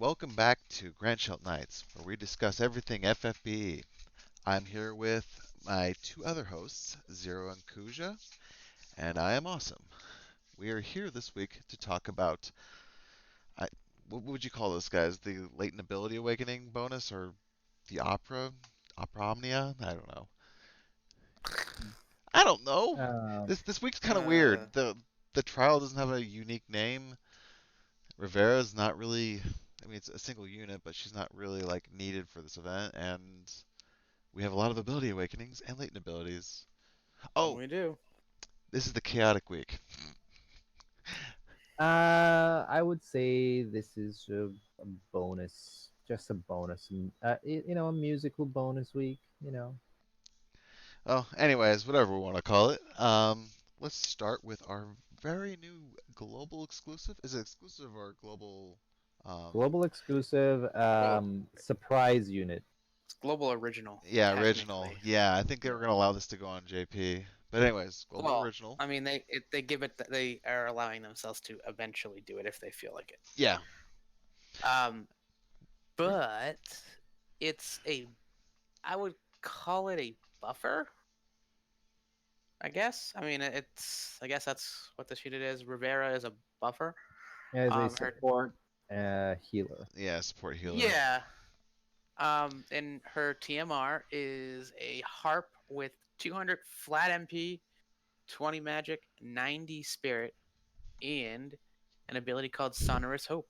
Welcome back to Grandshelt Nights, where we discuss everything FFBE. I'm here with my two other hosts, Xero and Kuja, and I am Awesome. We are here this week to talk about, I, what would you call this, guys? The latent ability awakening bonus or the opera omnia? I don't know. I don't know. Um, This week's kind of Uh, weird. The trial doesn't have a unique name. Rivera's not really. I mean, it's a single unit, but she's not really like needed for this event, and we have a lot of ability awakenings and latent abilities. Oh, we do. this is the chaotic week. I would say this is a bonus, just a bonus. A musical bonus week. Oh, anyways, whatever we want to call it. Let's start with our very new global exclusive. Is it exclusive or global? Um, Global exclusive, Well, surprise unit. it's global original, yeah, original. technically. Yeah, I think they Yeah. were gonna allow this to go on JP. But anyways, global Well, original. I mean, they give it. They are allowing themselves to eventually do it if they feel like it. Yeah. Um, but it's a. I would call it a buffer. I guess. I mean, it's. I guess that's what the sheet it is. Rivera is a buffer. As a Her. support healer. Yeah, support healer. Yeah. And her TMR is a harp with 200 flat MP, 20 magic, 90 spirit, and an ability called Sonorous Hope.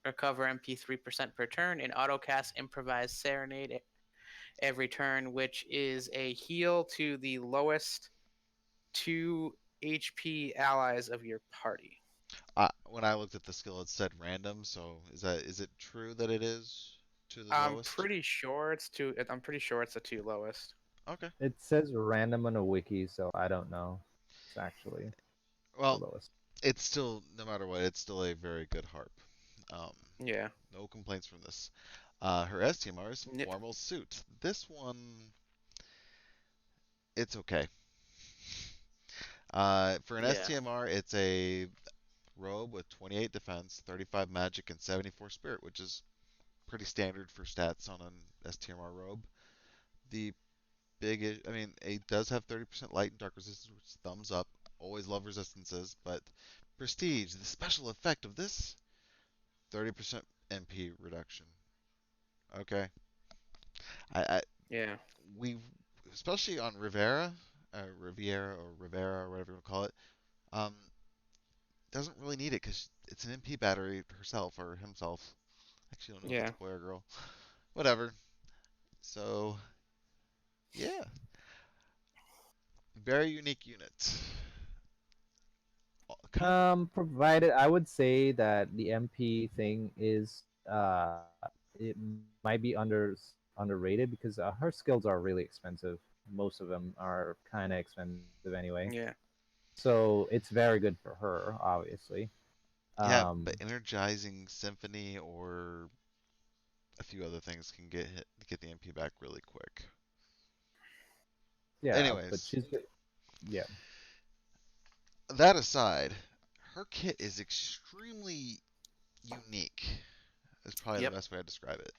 Recover MP 3% per turn and autocast Improvised Serenade every turn, which is a heal to the lowest 2 HP allies of your party. When I looked at the skill, it said random. So is it true that it is to the I'm lowest? pretty sure it's two. I'm pretty sure it's the two lowest. Okay. It says random on a wiki, so I don't know. It's actually the Well, lowest. it's still no matter what, it's still a very good harp. Um, Yeah. no complaints from this. Her STMR is Nip. formal suit. This one, it's okay. For an Yeah. STMR, it's a robe with 28 defense, 35 magic, and 74 spirit, which is pretty standard for stats on an STMR robe. The I mean, it does have 30% light and dark resistance, which is thumbs up. Always love resistances, but prestige, the special effect of this, 30% MP reduction. Okay, I Yeah. we especially on Rivera, Riviera or Rivera or whatever you want to call it, um, doesn't really need it because it's an MP battery herself or himself. Actually, I don't know if it's Yeah. a boy or girl. Whatever. So yeah, very unique unit. Kind of. Provided I would say that the MP thing is it might be underrated because her skills are really expensive. Most of them are kind of expensive anyway. Yeah. So it's very good for her, obviously. Yeah, Um, but energizing symphony or a few other things can get the MP back really quick. yeah, but Anyways, yeah. that aside, her kit is extremely unique. Is probably the Yep. best way to describe it.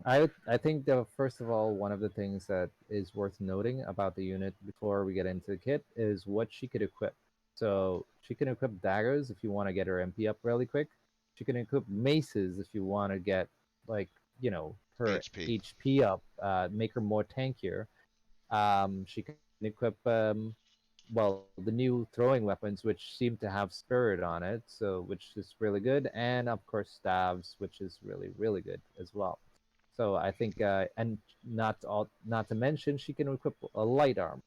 I think the first of all, one of the things that is worth noting about the unit before we get into the kit is what she could equip. So she can equip daggers if you want to get her MP up really quick. She can equip maces if you want to get like her HP. HP up, make her more tankier. She can equip well the new throwing weapons which seem to have spirit on it, so which is really good, and of course staves, which is really good as well. So I think, and not to mention, she can equip a light armor,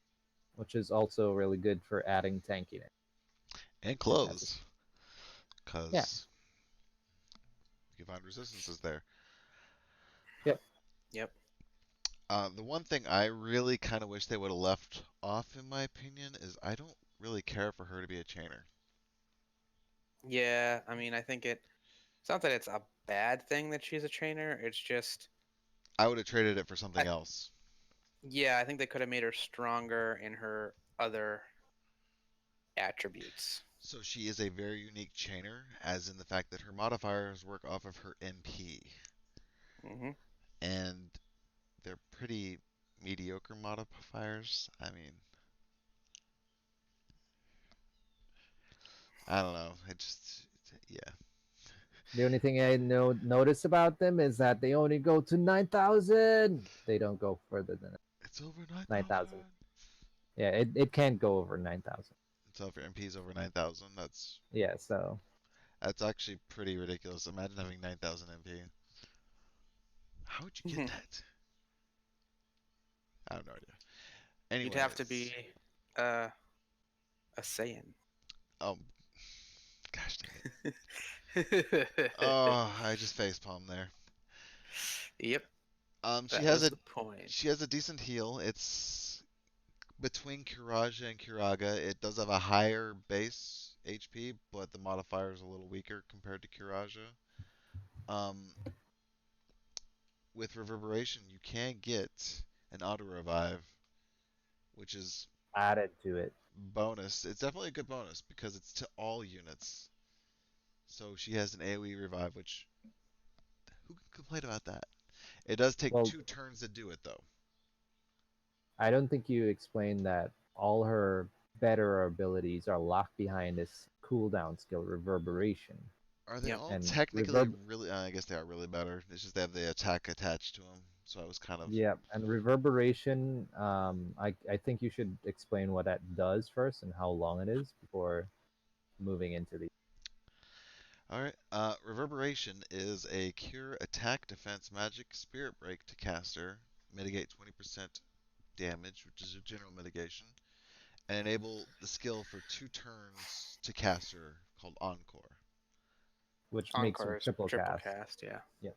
which is also really good for adding tankiness. And As a, clothes, yeah, because you can find resistances there. yep. Yep. The one thing I really kind of wish they would have left off, in my opinion, is I don't really care for her to be a chainer. Yeah. I mean, I think it's not that it's a bad thing that she's a trainer. It's just, I would have traded it for something I, else. yeah, I think they could have made her stronger in her other attributes. So she is a very unique chainer, as in the fact that her modifiers work off of her MP, Hmm. and they're pretty mediocre modifiers. I mean, I don't know. Yeah, The only thing I notice about them is that they only go to 9,000. They don't go further than it's over 9,000. 9,000. Yeah, it can't go over 9,000. So if your MP is over 9,000, Yeah, so that's actually pretty ridiculous. Imagine having 9,000 MP. How would you get that? I have no idea. You'd have to be Anyways, uh, a Saiyan. oh gosh dang it. Oh, I just facepalm there. Yep, She that has was a the point. she has a decent heal. It's between Kiraja and Kiraga. It does have a higher base HP, but the modifier is a little weaker compared to Kiraja. Um, with Reverberation, you can get an auto revive, which is added to it. bonus. It's definitely a good bonus because it's to all units. So she has an AoE revive, which who can complain about that? It does take Well, 2 turns to do it though. I don't think you explained that all her better abilities are locked behind this cooldown skill, Reverberation. Are they Yep. all And technically reverb really? I guess they are really better. It's just they have the attack attached to them. So I was kind of. Yeah, and Reverberation, I think you should explain what that does first and how long it is before moving into the. All right. Reverberation is a cure attack defense magic spirit break to caster, mitigate 20% damage, which is a general mitigation, and enable the skill for 2 turns to caster called Encore. Which makes her Encore is triple triple cast. cast, yeah. Yep.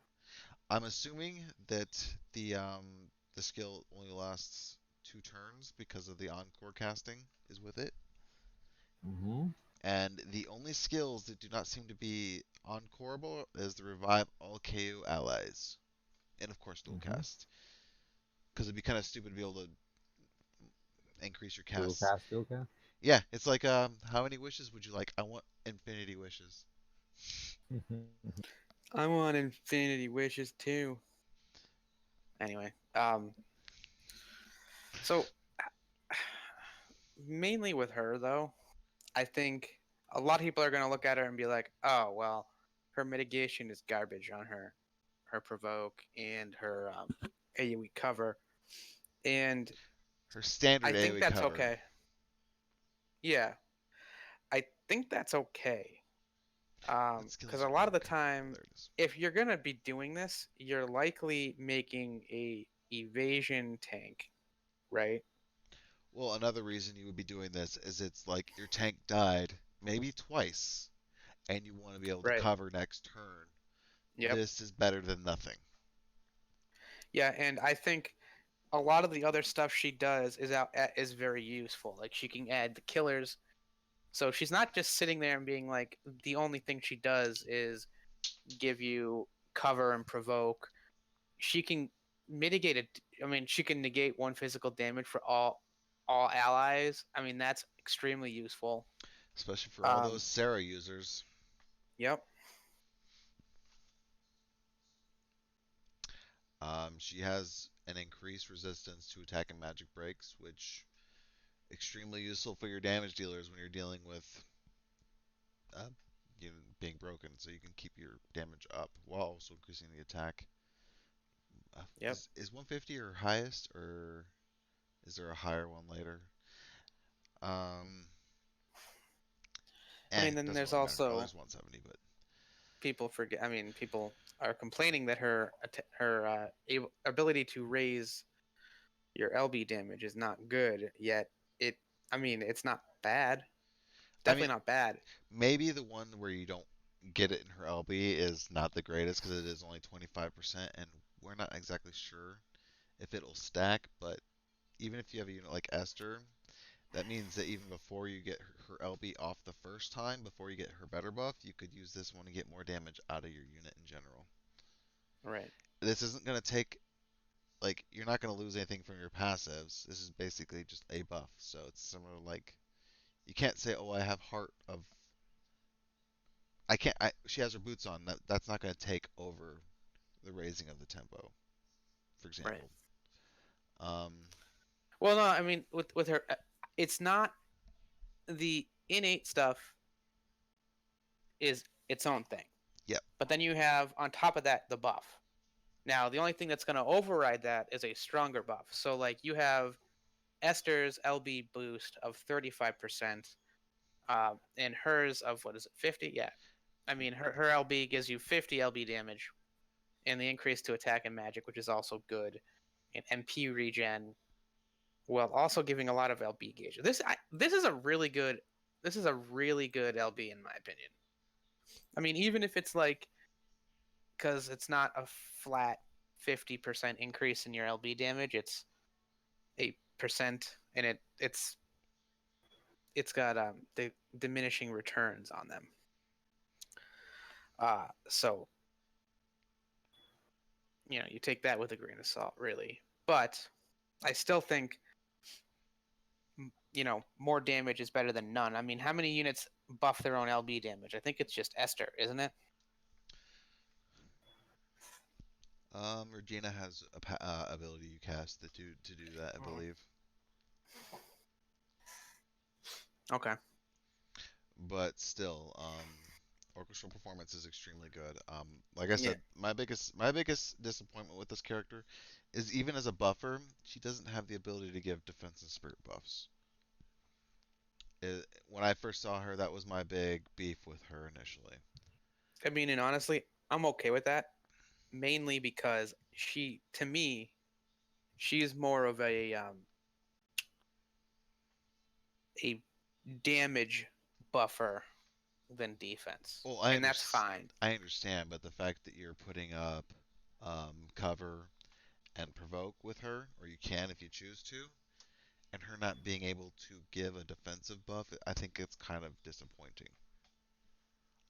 I'm assuming that the skill only lasts 2 turns because of the Encore casting is with it. Mm-hmm. And the only skills that do not seem to be encoreable is the revive all KO allies. And of course dual Mm-hmm. cast. Because it'd be kind of stupid to be able to increase your Dual casts. cast, dual cast. Yeah, it's like how many wishes would you like? I want infinity wishes. I want infinity wishes too. Anyway, so mainly with her though, I think a lot of people are gonna look at her and be like, "Oh well, her mitigation is garbage on her provoke and her AoE cover," and Her standard I think AoE that's cover. okay. Yeah, I think that's okay. What skill Because is a her lot of AoE the cover? Oh, time, there it is. if you're gonna be doing this, you're likely making a evasion tank, right? Well, another reason you would be doing this is it's like your tank died maybe twice, and you want to be able to Right. cover next turn. Yep. This is better than nothing. Yeah, and I think a lot of the other stuff she does is very useful. Like she can add the killers, so she's not just sitting there and being like the only thing she does is give you cover and provoke. She can mitigate it. I mean, she can negate one physical damage for all allies. I mean, that's extremely useful. Especially for all Um, those Sarah users. yep, She has an increased resistance to attack and magic breaks, which extremely useful for your damage dealers when you're dealing with uh, being broken, so you can keep your damage up while also increasing the attack. yep. Is 150 her highest, or is there a higher one later? Um, I mean, then doesn't there's really matter. Oh, also there's 170, but people forget. I mean, people are complaining that her ability to raise your LB damage is not good. Yet it, I mean, it's not bad. I mean, Definitely not bad. maybe the one where you don't get it in her LB is not the greatest because it is only 25%, and we're not exactly sure if it'll stack. But even if you have a unit like Esther, that means that even before you get her LB off the first time, before you get her better buff, you could use this one to get more damage out of your unit in general. Right. This isn't going to take, like, you're not going to lose anything from your passives. This is basically just a buff. So it's similar to, like, You can't say, "Oh, I have heart of." I can't. She has her boots on. That's not going to take over the raising of the tempo, for Right. example. Um, Well, no, I mean with her, it's not the innate stuff is its own thing. yep. But then you have on top of that the buff. Now, the only thing that's going to override that is a stronger buff. So, like, you have Esther's LB boost of 35%, and hers of what is it, 50? Yeah. I mean, her LB gives you 50 LB damage, and the increase to attack and magic, which is also good, and MP regen, while also giving a lot of LB gauge. This is a really good. This is a really good LB in my opinion. I mean, even if it's like because it's not a flat 50% increase in your LB damage, it's 8%, and it's got the diminishing returns on them. So you take that with a grain of salt, really. But I still think more damage is better than none. I mean, how many units buff their own LB damage? I think it's just Esther, isn't it? Regina has a ability you cast to do that, I believe. Okay. But still, orchestral performance is extremely good. Like I Yeah. said, my biggest disappointment with this character is even as a buffer, she doesn't have the ability to give defense and spirit buffs. When I first saw her, that was my big beef with her initially. I mean, and honestly, I'm okay with that, mainly because to me, she's more of a damage buffer than defense, Well, and that's fine. I understand, but the fact that you're putting up cover and provoke with her, or you can if you choose to, and her not being able to give a defensive buff, I think it's kind of disappointing.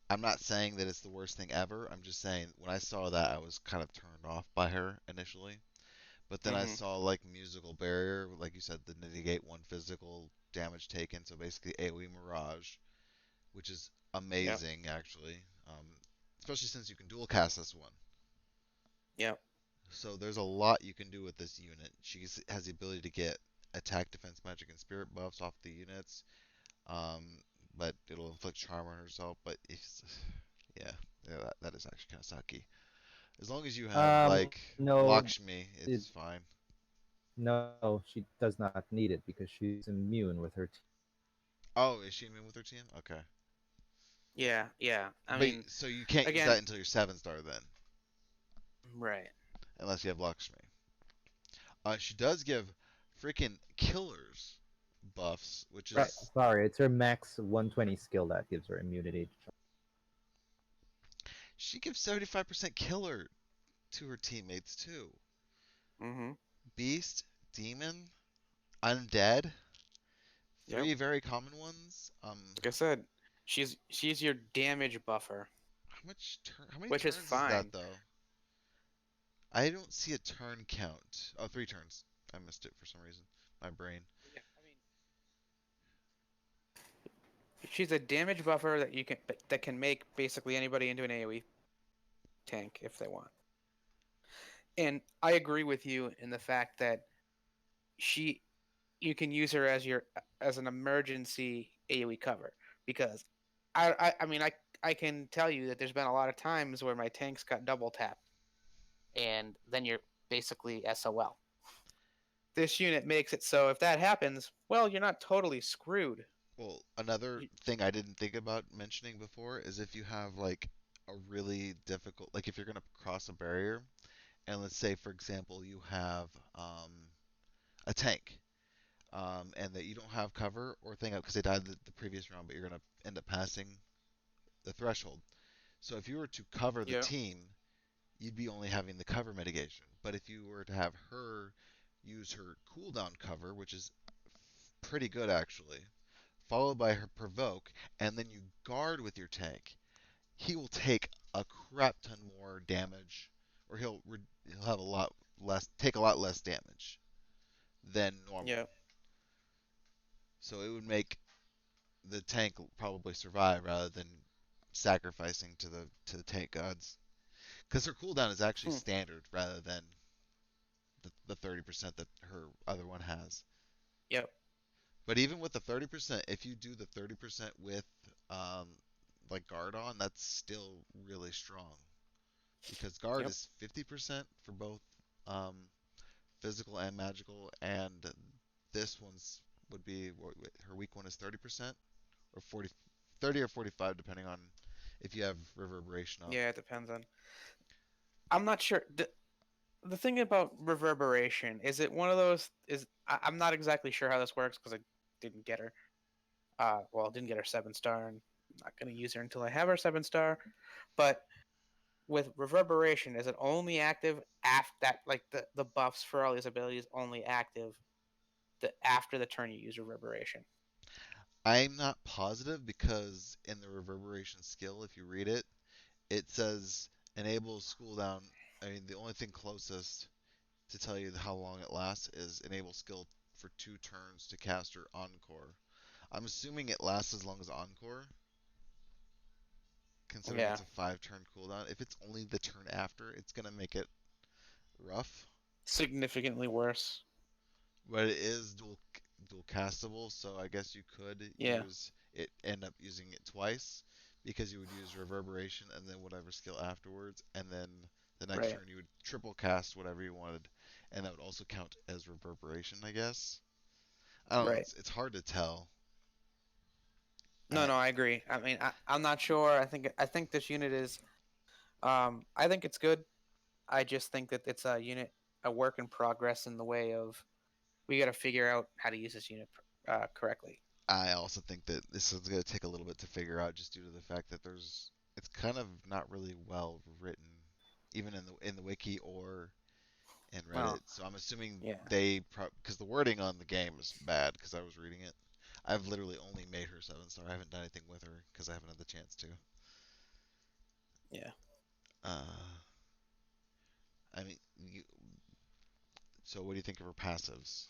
I'm not saying that it's the worst thing ever. I'm just saying when I saw that, I was kind of turned off by her initially. But then I Mm-hmm. saw like musical barrier, like you said, the negate one physical damage taken. So basically AoE Mirage, which is Yep. amazing actually, especially since you can dual cast this one. Yep. So there's a lot you can do with this unit. She has the ability to get attack, defense, magic, and spirit buffs off the units. Um, but it'll inflict charm on herself. But it's yeah, that is actually kind of sucky. As long as you have like No, Lakshmi, it, it's fine. no, she does not need it because she's immune with her team. Oh, is she immune with her team? Okay. Yeah. Yeah. I But mean, so you can't use again, that until your 7 star then, right. unless you have Lakshmi. She does give freaking killers buffs, which Right. is Sorry, it's her max 120 skill that gives her immunity. she gives 75% killer to her teammates too. Mm-hmm. Beast, demon, undead, Yep. three very common ones. Like I said, she's your damage buffer, How many which is turns is that fine. though? I don't see a turn count. Oh, 3 turns. I missed it for some reason. My brain. Yeah. I mean, she's a damage buffer that can make basically anybody into an AoE tank if they want. And I agree with you in the fact that she you can use her as an emergency AoE cover because I mean I can tell you that there's been a lot of times where my tanks got double tapped and then you're basically SOL. This unit makes it so if that happens, well, you're not totally screwed. Well, another thing I didn't think about mentioning before is if you have like a really difficult, like if you're gonna cross a barrier, and let's say for example you have a tank, and that you don't have cover or thing up because they died the previous round, but you're gonna end up passing the threshold. So if you were to cover the Yeah. team, you'd be only having the cover mitigation. But if you were to have her use her cooldown cover, which is pretty good actually, followed by her provoke, and then you guard with your tank, he will take a crap ton more damage, or he'll have a lot less, take a lot less damage than normal. Yeah. So it would make the tank will probably survive rather than sacrificing to the tank gods. Because her cooldown is actually Hmm. standard rather than the 30% that her other one has. Yep. But even with the 30%, if you do the 30% with um, like guard on, that's still really strong because guard Yep. is 50% for both um, physical and magical, and this one's would be her weak one is 30% or 40, 30 or 45 depending on if you have reverberation up. Yeah, it depends on. I'm not sure. The thing about reverberation is it one of those is I'm not exactly sure how this works because I didn't get her. Well, didn't get her 7 star, and I'm not gonna use her until I have her 7 star. But with reverberation, is it only active after that? Like the buffs for all these abilities only active after the turn you use reverberation. I'm not positive because in the reverberation skill, if you read it, it says enables cooldown. I mean, the only thing closest to tell you how long it lasts is enable skill for 2 turns to caster Encore. I'm assuming it lasts as long as Encore, considering Yeah, it's a 5 turn cooldown. If it's only the turn after, it's gonna make it rough. significantly worse. But it is dual castable, so I guess you could Yeah, end up using it twice because you would use reverberation and then whatever skill afterwards, and then the next right, turn you would triple cast whatever you wanted, and that would also count as reverberation, I guess. I don't know. right. It's hard to tell. No, I no, I agree. I mean, I'm not sure. I think this unit is. I think it's good. I just think that it's a unit, a work in progress in the way of we got to figure out how to use this unit correctly. I also think that this is going to take a little bit to figure out just due to the fact that it's kind of not really well written, even in the wiki or in Reddit. Well, So I'm assuming yeah, because the wording on the game is bad because I was reading it. I've literally only made her 7 star. I haven't done anything with her because I haven't had the chance to. yeah. Uh, I mean, so what do you think of her passives?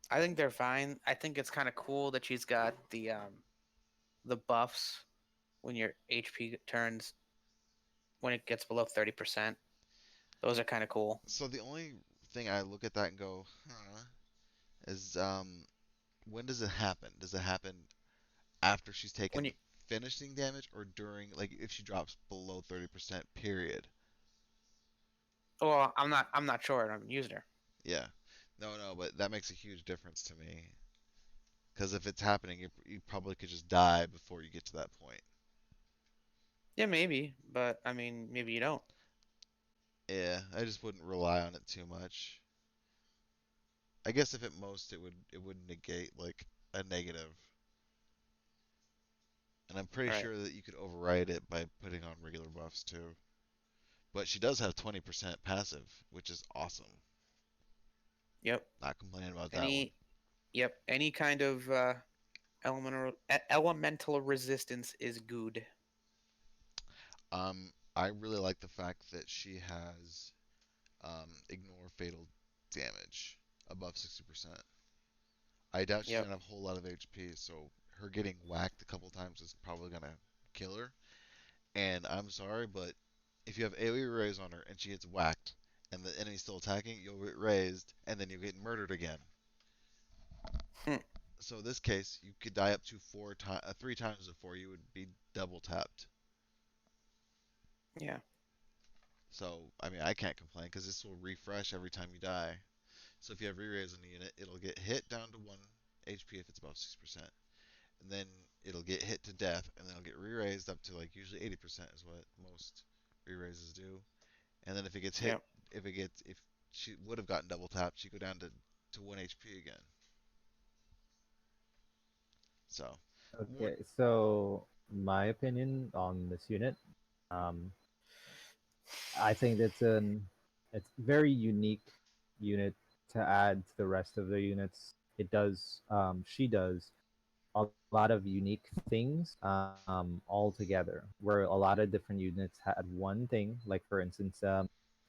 I think they're fine. I think it's kind of cool that she's got the buffs when your HP turns when it gets below 30%. Those are kind of cool. So the only thing I look at that and go, huh, is when does it happen? Does it happen after she's taken When the you finishing damage or during, like, if she drops below 30% period? well, I'm not sure. I haven't used her. Yeah. No, no, but that makes a huge difference to me. Because if it's happening, you probably could just die before you get to that point. Yeah, maybe, but I mean, maybe you don't. Yeah, I just wouldn't rely on it too much. I guess if at most it would negate like a negative, and I'm pretty Right. sure that you could override it by putting on regular buffs too. But she does have 20% passive, which is awesome. Yep. Not complaining about that one. Any yep. Any kind of elemental resistance is good. I really like the fact that she has ignore fatal damage above 60%. I doubt she's Yep. gonna have a whole lot of HP, so her getting whacked a couple times is probably gonna kill her. And I'm sorry, but if you have AoE raise on her and she gets whacked and the enemy's still attacking, you'll get raised and then you'll get murdered again. Hmm. So in this case, you could die up to 3 times before you would be double tapped. Yeah. So I mean, I can't complain because this will refresh every time you die. So if you have re-raise in the unit, it'll get hit down to 1 HP if it's above 6%, and then it'll get hit to death, and then it'll get re-raised up to like usually 80% is what most re-raises do. And then if it gets hit, Yep. if she would have gotten double tapped, she'd go down to 1 HP again. So more, Okay, so my opinion on this unit, um, I think it's very unique unit to add to the rest of the units. It does she does a lot of unique things all together, where a lot of different units had one thing, like for instance,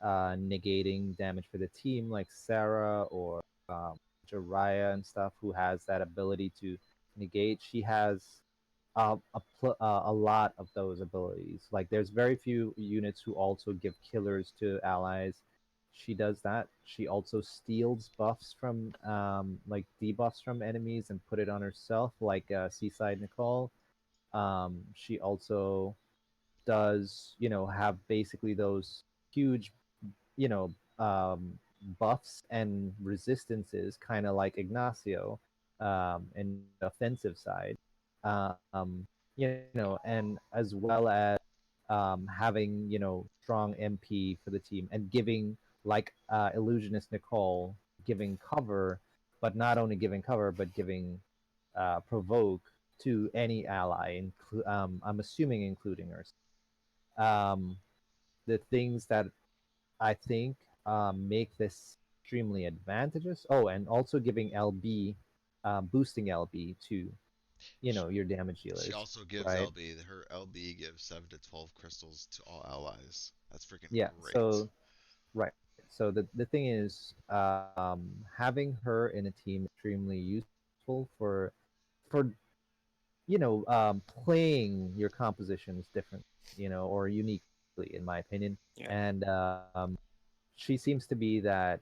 negating damage for the team, like Sarah or um, Jiraiya and stuff, who has that ability to negate. She has a lot of those abilities. Like there's very few units who also give killers to allies. She does that. She also steals buffs from like debuffs from enemies and put it on herself, like Seaside Nicole. She also does, have basically those huge, you know, buffs and resistances, kind of like Ignacio, in the offensive side. And as well as having, strong MP for the team and giving, like Illusionist Nicole, giving cover, but not only giving cover, but giving provoke to any ally, I'm assuming including her. Um, the things that I think make this extremely advantageous. Oh, and also giving LB, boosting LB to She, your damage she dealers, also gives right? LB. Her LB gives 7 to 12 crystals to all allies. That's freaking Yeah. great. Right. So the thing is, having her in a team extremely useful for playing your compositions different, or uniquely, in my opinion. Yeah. And she seems to be that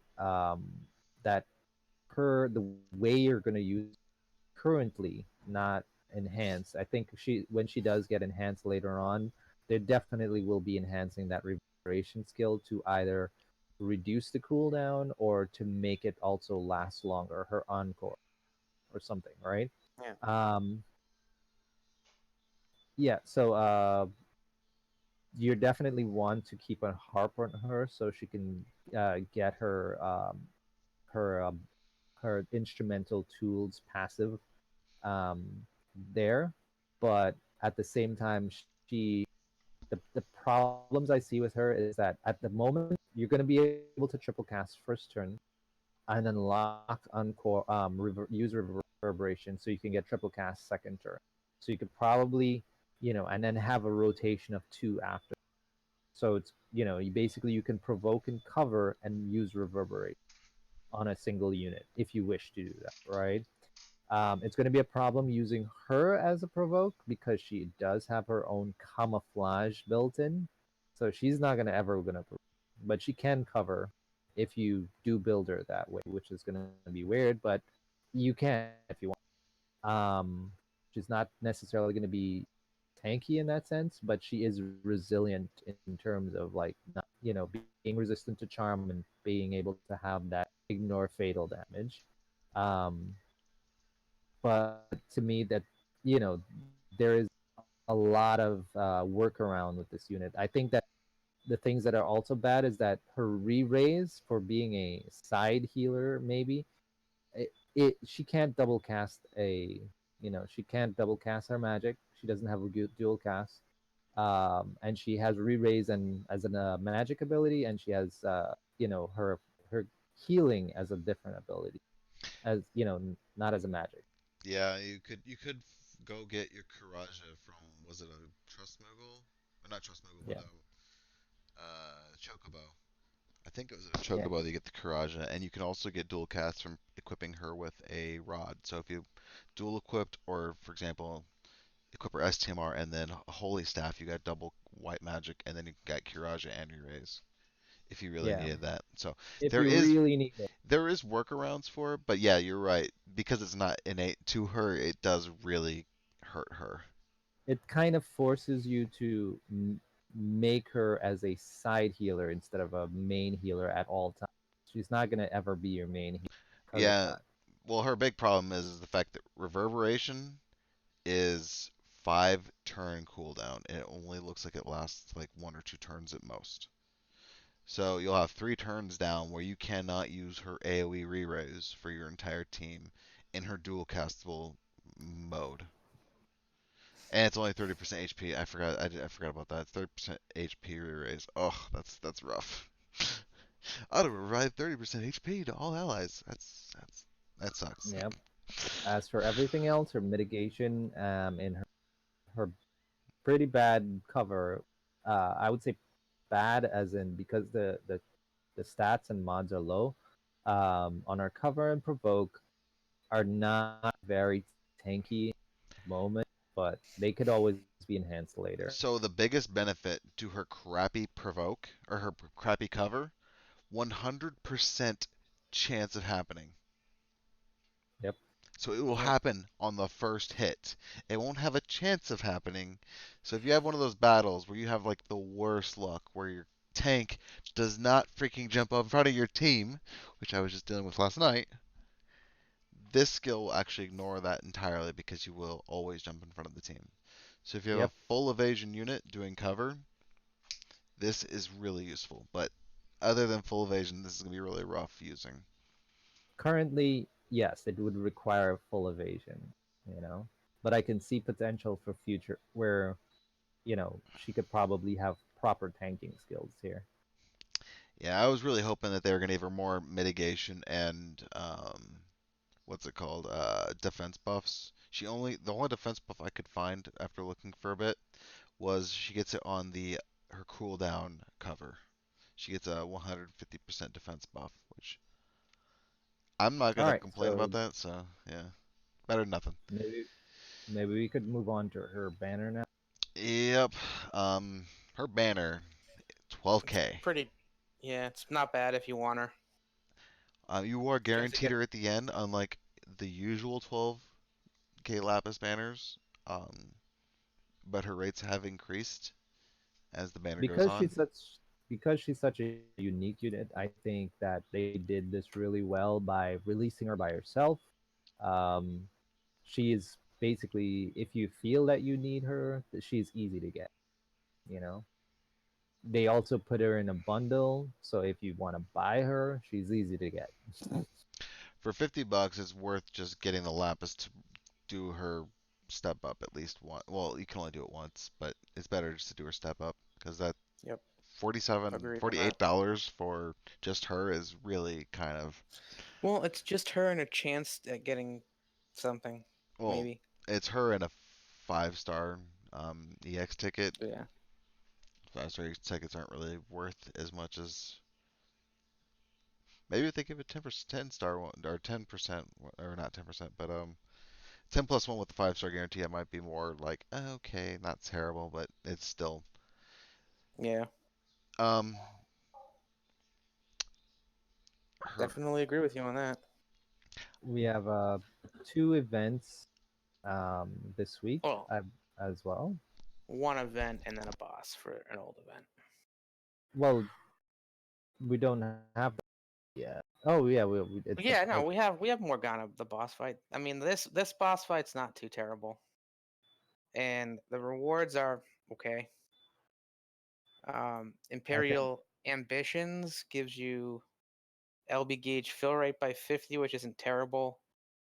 the way you're going to use currently, not enhance. I think when she does get enhanced later on, there definitely will be enhancing that reverberation skill to either reduce the cooldown or to make it also last longer, her encore or something, right? Yeah. um yeah, so you definitely want to keep a harp on her so she can get her her instrumental tools passive um, there, but at the same time, the problems I see with her is that at the moment you're going to be able to triple cast first turn and then lock encore, use reverberation so you can get triple cast second turn. So you could probably, and then have a rotation of two after. So it's, you can provoke and cover and use reverberate on a single unit if you wish to do that, right? It's going to be a problem using her as a provoke because she does have her own camouflage built in, so she's not going to ever going to, but she can cover if you do build her that way, which is going to be weird, but you can if you want. She's not necessarily going to be tanky in that sense, but she is resilient in terms of like not, being resistant to charm and being able to have that ignore fatal damage. Um, but to me, that there is a lot of workaround with this unit. I think that the things that are also bad is that her re-raise for being a side healer, maybe she can't double cast she can't double cast her magic. She doesn't have a dual cast, and she has re-raise and as a magic ability, and she has her healing as a different ability, as not as a magic. Yeah, you could go get your Karaja from, was it a Trust Mogul? Or not Trust Mogul, but Yeah, Chocobo. I think it was a yeah, Chocobo that you get the Karaja, and you can also get dual cast from equipping her with a rod. So if you dual equipped, or for example, equip her STMR and then a Holy Staff, you got double white magic, and then you got Kiraja and Erase if you really yeah. needed that. So If there you is really need it, there is workarounds for it, but yeah, you're right. Because it's not innate to her, it does really hurt her. it kind of forces you to make her as a side healer instead of a main healer at all times. She's not going to ever be your main healer because of Yeah, that. well, her big problem is the fact that reverberation is 5 turn cooldown, and it only looks like it lasts like 1 or 2 turns at most. So you'll have 3 turns down where you cannot use her AoE re-raise for your entire team in her dual castable mode. And it's only 30% HP. I forgot about that. 30% HP re-raise. Oh, that's rough. Auto revive 30% HP to all allies. That sucks. Yeah. As for everything else, her mitigation in her pretty bad cover, I would say bad as in because the stats and mods are low. On our cover and provoke are not very tanky. tanky moment, but they could always be enhanced later. So the biggest benefit to her crappy provoke or her crappy cover, 100% chance of happening. Yep. So it will Yep. happen on the first hit. It won't have a chance of happening. So if you have one of those battles where you have like the worst luck, where your tank does not freaking jump up in front of your team, which I was just dealing with last night, this skill will actually ignore that entirely because you will always jump in front of the team. So if you have Yep. a full evasion unit doing cover, this is really useful. But other than full evasion, this is going to be really rough using. Currently, yes, it would require full evasion, you know, but I can see potential for future where, she could probably have proper tanking skills here. Yeah, I was really hoping that they were going to give her more mitigation and what's it called? Defense buffs. The only defense buff I could find after looking for a bit was she gets it on the her cooldown cover. She gets a 150% defense buff, which I'm not All gonna right, complain about so that. So yeah, better than nothing. maybe we could move on to her banner now. Yep. Um, her banner, It's 12k. pretty. Yeah, it's not bad if you want her. You are You have to guaranteed get. her at the end, unlike the usual 12k Lapis banners. But her rates have increased as the banner goes because on. she's such because she's such a unique unit. I think that they did this really well by releasing her by herself. Um, she is basically, if you feel that you need her, she's easy to get. You know, they also put her in a bundle, so if you want to buy her, she's easy to get. For $50, it's worth just getting the Lapis to do her step up at least one. Well, you can only do it once, but it's better just to do her step up because that Yep. 47, Agreed on that. $48 for just her is really kind of, Well, it's just her and a chance at getting something, well, maybe. it's her and a 5-star EX ticket. Yeah. 5-star EX tickets aren't really worth as much as maybe if they give a 10%, 10-star one or 10% or not 10%, but 10 plus 1 with the 5-star guarantee, it might be more like, okay, not terrible, but it's still. Yeah. Um, her, Definitely agree with you on that. We have two events this week Well, as well. one event and then a boss for an old event. Well, we don't have that yet. Oh yeah, it's Yeah, no, we have Morgana the boss fight. I mean, this boss fight's not too terrible, and the rewards are okay. I think Imperial Ambitions gives you LB gauge fill rate by 50, which isn't terrible,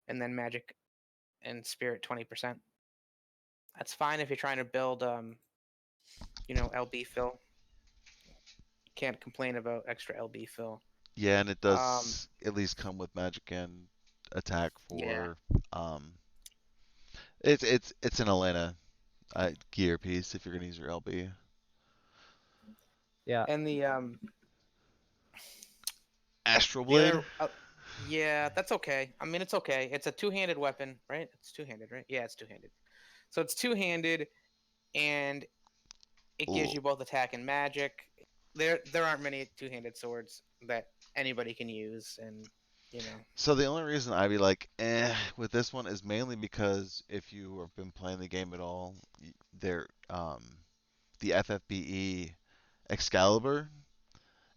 and then magic and spirit 20%. That's fine if you're trying to build LB fill. Can't complain about extra LB fill. yeah, and it Um, does at least come with magic and attack yeah, for um. It's an Elena gear piece if you're gonna use your LB. yeah, and Astral the Blade. other, yeah, that's okay. I mean, it's okay. It's a two-handed weapon, right? It's two-handed, right? Yeah, it's two-handed. So it's two-handed, and it gives L- you both attack and magic. There aren't many two-handed swords that anybody can use, and you know, So the only reason I'd be like, with this one is mainly because if you have been playing the game at all, there, the FFBE Excalibur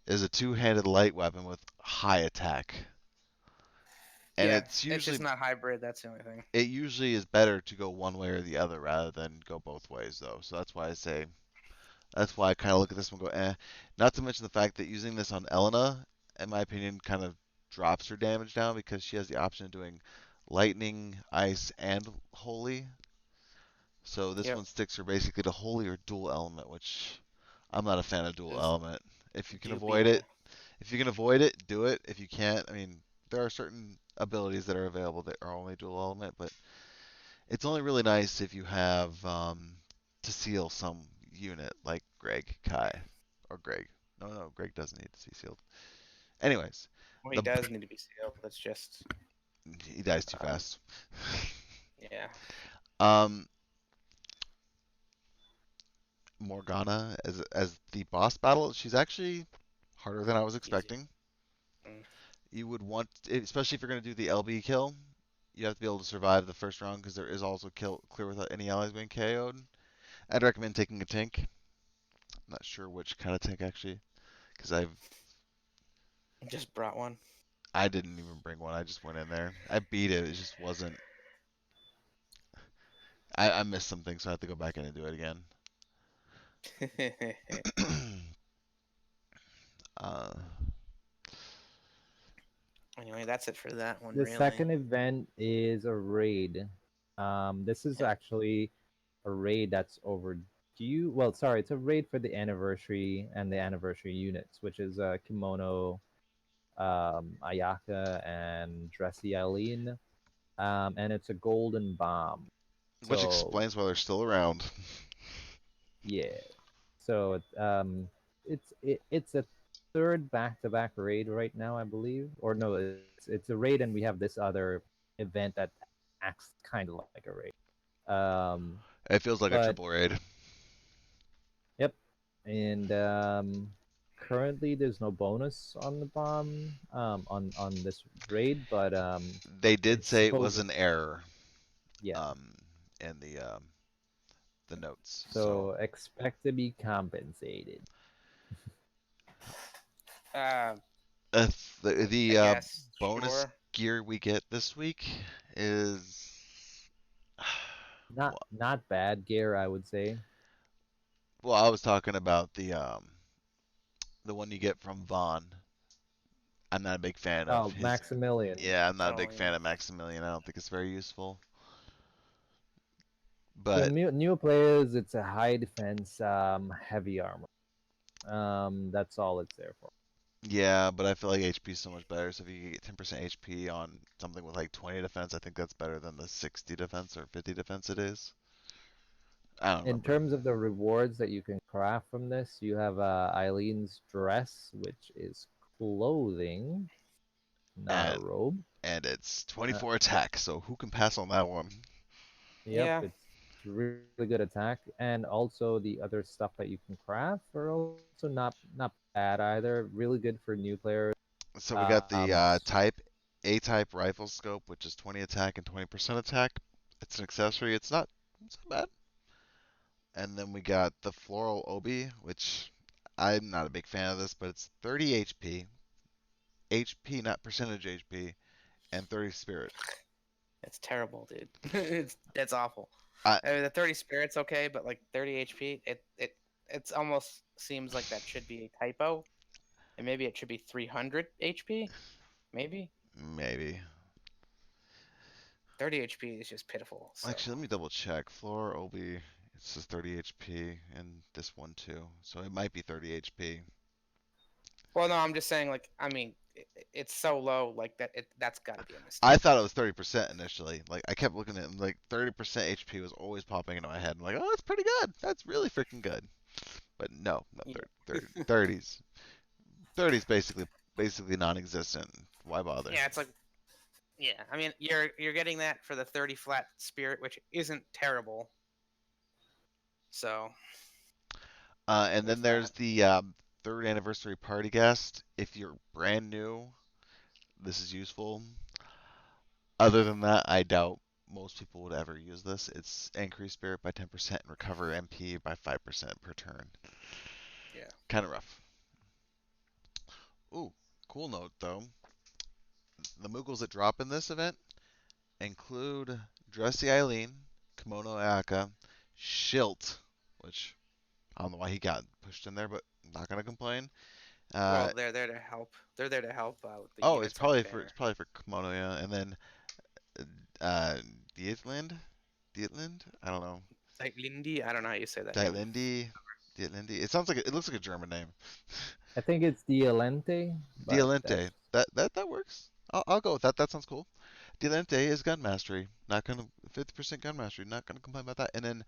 is a two-handed light weapon with high attack, and yeah, it's just not hybrid. That's the only thing. it usually is better to go one way or the other rather than go both ways though. So that's why I kind of look at this one and go, eh. Not to mention the fact that using this on Elena, in my opinion, kind of drops her damage down because she has the option of doing lightning, ice, and holy. So this Yep. one sticks her basically to holy or dual element, which I'm not a fan of dual Just element. If you can avoid it, Dubio. do it. If you can't, I mean, there are certain abilities that are available that are only dual element, but it's only really nice if you have to seal some unit like Greg, Kai, or Greg. No, Greg doesn't need to be sealed. Anyways, Well, he the does need to be sealed. That's just he dies too um, fast. Yeah. Um, Morgana as the boss battle, she's actually harder than I was Easy. expecting. Mm. You would want, especially if you're going to do the LB kill, you have to be able to survive the first round because there is also kill clear without any allies being KO'd. I'd recommend taking a tank. I'm not sure which kind of tank actually, because Just brought one. I didn't even bring one. I just went in there. I beat it. It just wasn't. I missed something, so I have to go back in and do it again. uh, Anyway, that's it for that one, The really. second event is a raid. This is Yeah. actually a raid that's overdue. Well, sorry, it's a raid for the anniversary and the anniversary units, which is Kimono, Ayaka, and Dressy Eileen. And it's a golden bomb. which So explains why they're still around. yeah, so it's a third back-to-back raid right now, I believe. Or no, it's a raid, and we have this other event that acts kind of like a raid. Um, It feels like a but triple raid. yep, and currently there's no bonus on the bomb on this raid, but They did it's say it supposed was an error yeah. um, in the notes. So So expect to be compensated. Uh, uh, the I guess. bonus Sure. gear we get this week is Not well, not bad gear, I would say. well, I was talking about the one you get from Vaughn. I'm not a big fan of Oh, his. Maximilian. Yeah, I'm not a Oh big fan yeah. of Maximilian. I don't think it's very useful. To But new players, it's a high defense, heavy armor. That's all it's there for. yeah, but I feel like HP is so much better. So if you get 10% HP on something with like 20 defense, I think that's better than the 60 defense or 50 defense it is. I don't In remember. terms of the rewards that you can craft from this, you have Eileen's dress, which is clothing, not a And robe. and it's Uh, 24 attack, so who can pass on that one? yep, Yeah. it's really good attack, and also the other stuff that you can craft are also not bad either. Really good for new players. So we got the S- A-type rifle scope, which is 20 attack and 20% attack. It's an accessory. It's not bad. And then we got the floral obi, which I'm not a big fan of this, but it's 30 HP, HP not percentage HP, and 30 spirit. It's terrible, dude. That's awful. I I mean, the 30 spirits okay, but like 30 HP, it's almost seems like that should be a typo, and maybe it should be 300 HP. Maybe maybe. 30 HP is just pitiful. So, Actually, let me double check. Floor obi, it says 30 HP, and this one too. So it might be 30 HP. well, no, I'm just saying, like, I mean, it's so low, like that. That's got to be a I mistake. thought it was 30% initially. Like I kept looking at it, and like 30% HP was always popping into my head. I'm like, oh, that's pretty good. That's really freaking good. But no, no, Yeah. 30s. 30s basically non-existent. Why bother? Yeah, it's like, yeah. I mean, you're getting that for the 30 flat spirit, which isn't terrible. So And then there's there's that. the third anniversary party guest. If you're brand new, this is useful. Other than that, I doubt most people would ever use this. It's increase spirit by 10% and recover MP by 5% per turn. Yeah. Kind of rough. Ooh, cool note though. The Moogles that drop in this event include Dressy Eileen, Kimono Ayaka, Shilt, which I don't know why he got pushed in there, but I'm not gonna complain. Well, Uh, they're there to help. They're there to help out the oh, it's units on probably for banner. Kimono, yeah. And then uh, Dietland, Dietland, I don't know, Like Lindy, I don't know how you say that name. Dietlindi, Dietlindi. It sounds like it looks like a German name. I think it's Dialente, but Dialente. that's That works. I'll go with that. That sounds cool. Dialente is gun mastery. Not gonna 50% gun mastery. Not gonna complain about that. And then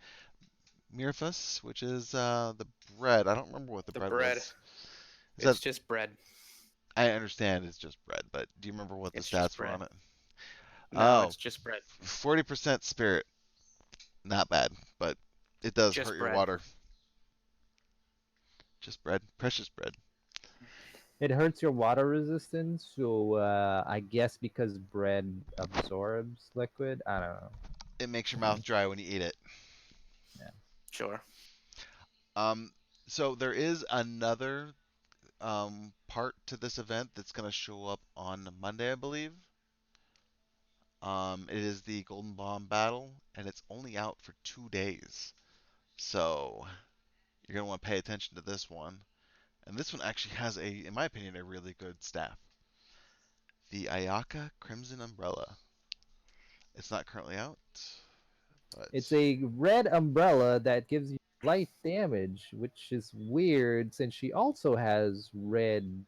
Mirfus, which is the bread. I don't remember what the The bread bread. was. Is that? It's just bread. I understand it's just bread, but do you remember what the It's just stats were bread. on it? No, Oh, it's just bread. 40% spirit. Not bad, but it does hurt Just your bread. water. Just bread, precious bread. It hurts your water resistance, so I guess because bread absorbs liquid. I don't know. It makes your mouth dry when you eat it. Yeah. Sure. Um, so there is another part to this event that's going to show up on Monday, I believe. It is the Golden Bomb battle, and it's only out for 2 days. So you're going to want to pay attention to this one. And this one actually has in my opinion, a really good staff. The Ayaka Crimson Umbrella. It's not currently out, but It's a red umbrella that gives you light damage, which is weird since she also has red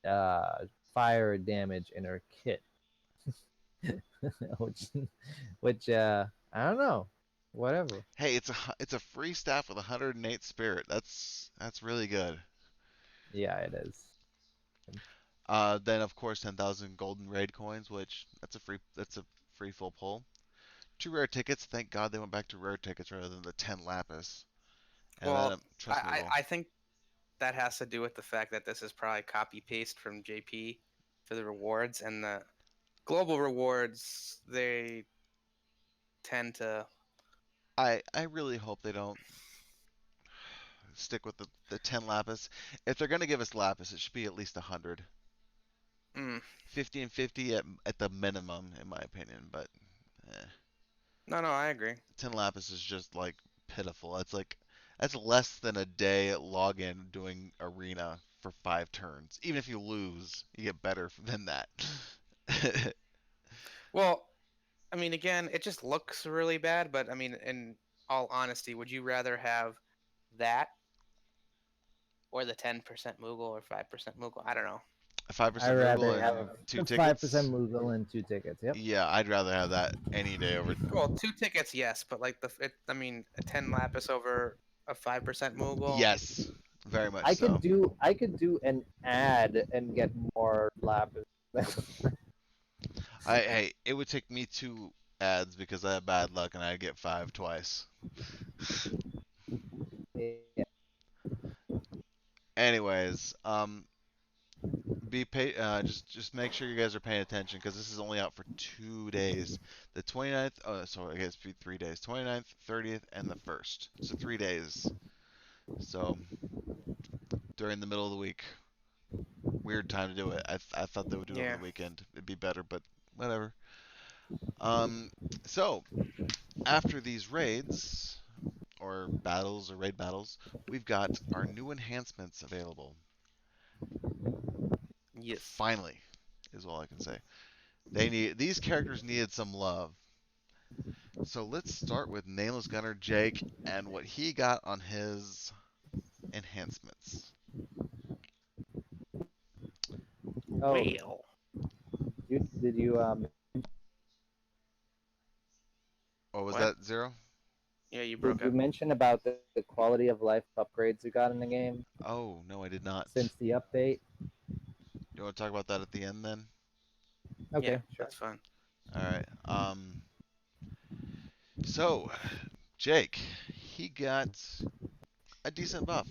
uh, fire damage in her kit, which, which I don't know, whatever. hey, it's a free staff with 108 spirit. That's really good. Yeah, it is. Then of course 10,000 golden raid coins, which that's a free full pull. 2 rare tickets. Thank God they went back to rare tickets rather than the 10 lapis. And then Well, trust me, well, I think that has to do with the fact that this is probably copy paste from JP for the rewards, and the global rewards they tend to. I really hope they don't stick with the 10 lapis. If they're gonna give us lapis, it should be at least 100. Mm, 50 and 50 at the minimum, in my opinion. But eh. no, no, I agree. 10 lapis is just like pitiful. That's less than a day at login doing arena for 5 turns. Even if you lose, you get better than that. Well, I mean, again, it just looks really bad, but I mean, in all honesty, would you rather have that or the 10% Moogle or 5% Moogle? I don't know. A five I percent Moogle rather have and two a 5% tickets. Moogle and 2 tickets. Yep. Yeah, I'd rather have that any day over. Well, 2 tickets, yes, but like I mean, a 10 lapis over a 5% Moogle. Yes, very much so. I could do an ad and get more lapis. Hey, it would take me 2 ads because I have bad luck and I get 5 twice. Yeah. Anyways, just make sure you guys are paying attention because this is only out for 2 days. The 29th, oh, sorry, I guess 3 days. 29th, 30th, and the 1st. So 3 days. So during the middle of the week, weird time to do it. I thought they would do it over Yeah. the weekend. It'd be better, but whatever. Um, so after these raids or battles or raid battles, we've got our new enhancements available. Yes. Finally, is all I can say. These characters needed some love. So let's start with Nameless Gunner Jake and what he got on his enhancements. Oh, Well. did you Oh, was What? that Zero? Yeah, you did broke you up. mention about the quality of life upgrades you got in the game Oh, no, I did not. since the update? You want to talk about that at the end then? Yeah, Okay, sure. that's fine. All right. So Jake, he got a decent buff.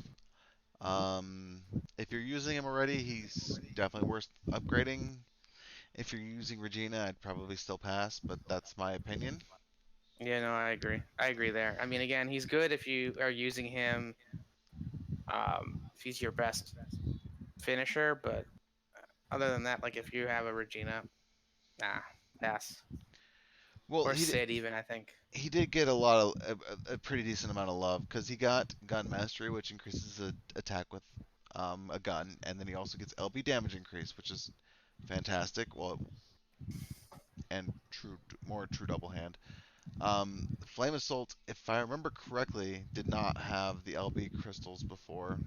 Um, if you're using him already, he's definitely worth upgrading. If you're using Regina, I'd probably still pass, but that's my opinion. Yeah, no, I agree. I agree there. I mean, again, he's good if you are using him. If he's your best finisher, but other than that, like if you have a Regina, nah, pass. Well, Or Sid, even I think. he did get a lot of a pretty decent amount of love because he got gun mastery, which increases the attack with a gun, and then he also gets LB damage increase, which is fantastic. Well, and more true double hand. Flame assault, if I remember correctly, did not have the LB crystals before,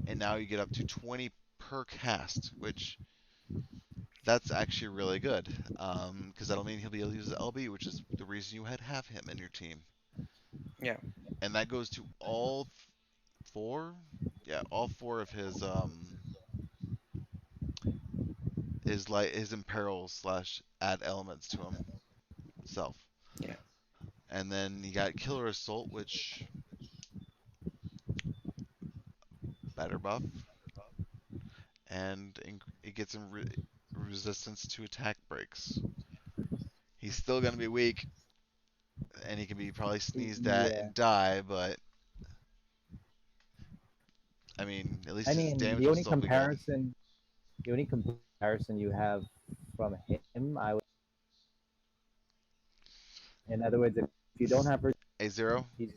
and now you get up to 20 per cast, which that's actually really good. Because that'll mean he'll be able to use LB, which is the reason you had have him in your team. Yeah. And that goes to all 4. Yeah, all 4 of his imperils slash add elements to him. himself. Yeah. And then you got Killer Assault, which better buff, and it gets him resistance to attack breaks. He's still gonna be weak, and he can be probably sneezed at Yeah. and die, but I mean, at least I his mean, damage will still be good. the only comparison you have from him, in other words, if you don't have A0, he's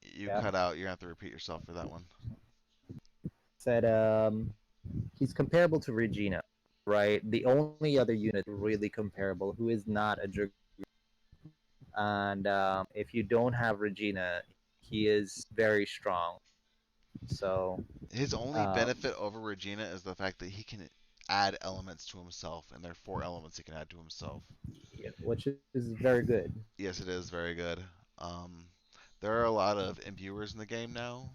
you yeah cut out. You're gonna have to repeat yourself for that one. said he's comparable to Regina, right? The only other unit really comparable who is not a Dragoon. And if you don't have Regina, he is very strong. So His only um, benefit over Regina is the fact that he can add elements to himself, and there are 4 elements he can add to himself. yeah, which is very good. Yes, it is very good. Um, there are a lot of imbuers in the game now.